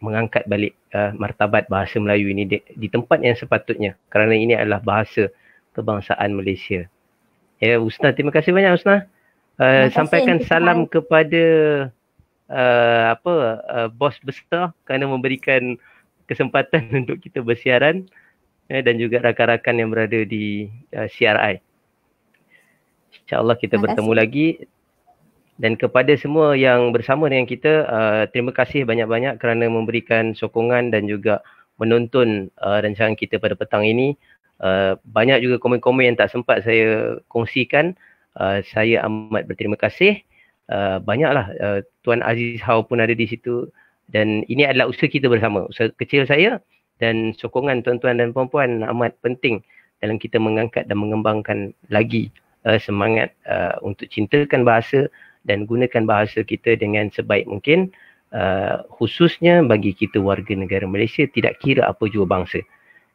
mengangkat balik martabat bahasa Melayu ini di tempat yang sepatutnya kerana ini adalah bahasa kebangsaan Malaysia. Ya, Usna, terima kasih banyak Usna. Sampaikan salam kepada bos besar kerana memberikan kesempatan untuk kita bersiaran dan juga rakan-rakan yang berada di CRI. InsyaAllah kita bertemu lagi. Dan kepada semua yang bersama dengan kita, terima kasih banyak-banyak kerana memberikan sokongan dan juga menonton rancangan kita pada petang ini. Banyak juga komen-komen yang tak sempat saya kongsikan. Saya amat berterima kasih. Banyaklah Tuan Aziz Hau pun ada di situ. Dan ini adalah usaha kita bersama, usaha kecil saya, dan sokongan tuan-tuan dan puan-puan amat penting dalam kita mengangkat dan mengembangkan lagi semangat untuk cintakan bahasa dan gunakan bahasa kita dengan sebaik mungkin, khususnya bagi kita warga negara Malaysia, tidak kira apa jua bangsa.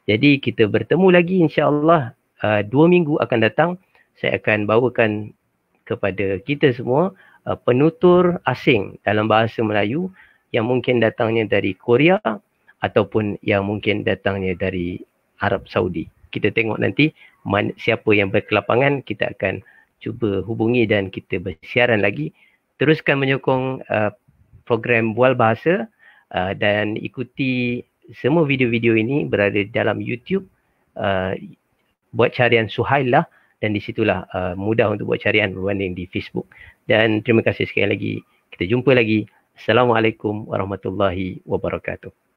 Jadi kita bertemu lagi insya-Allah 2 minggu akan datang. Saya akan bawakan kepada kita semua penutur asing dalam bahasa Melayu yang mungkin datangnya dari Korea ataupun yang mungkin datangnya dari Arab Saudi. Kita tengok nanti siapa yang berkelapangan, kita akan cuba hubungi dan kita bersiaran lagi. Teruskan menyokong program Bual Bahasa dan ikuti semua video-video ini berada dalam YouTube. Buat carian Suhail lah, dan di situlah mudah untuk buat carian berbanding di Facebook. Dan terima kasih sekali lagi. Kita jumpa lagi. Assalamualaikum warahmatullahi wabarakatuh.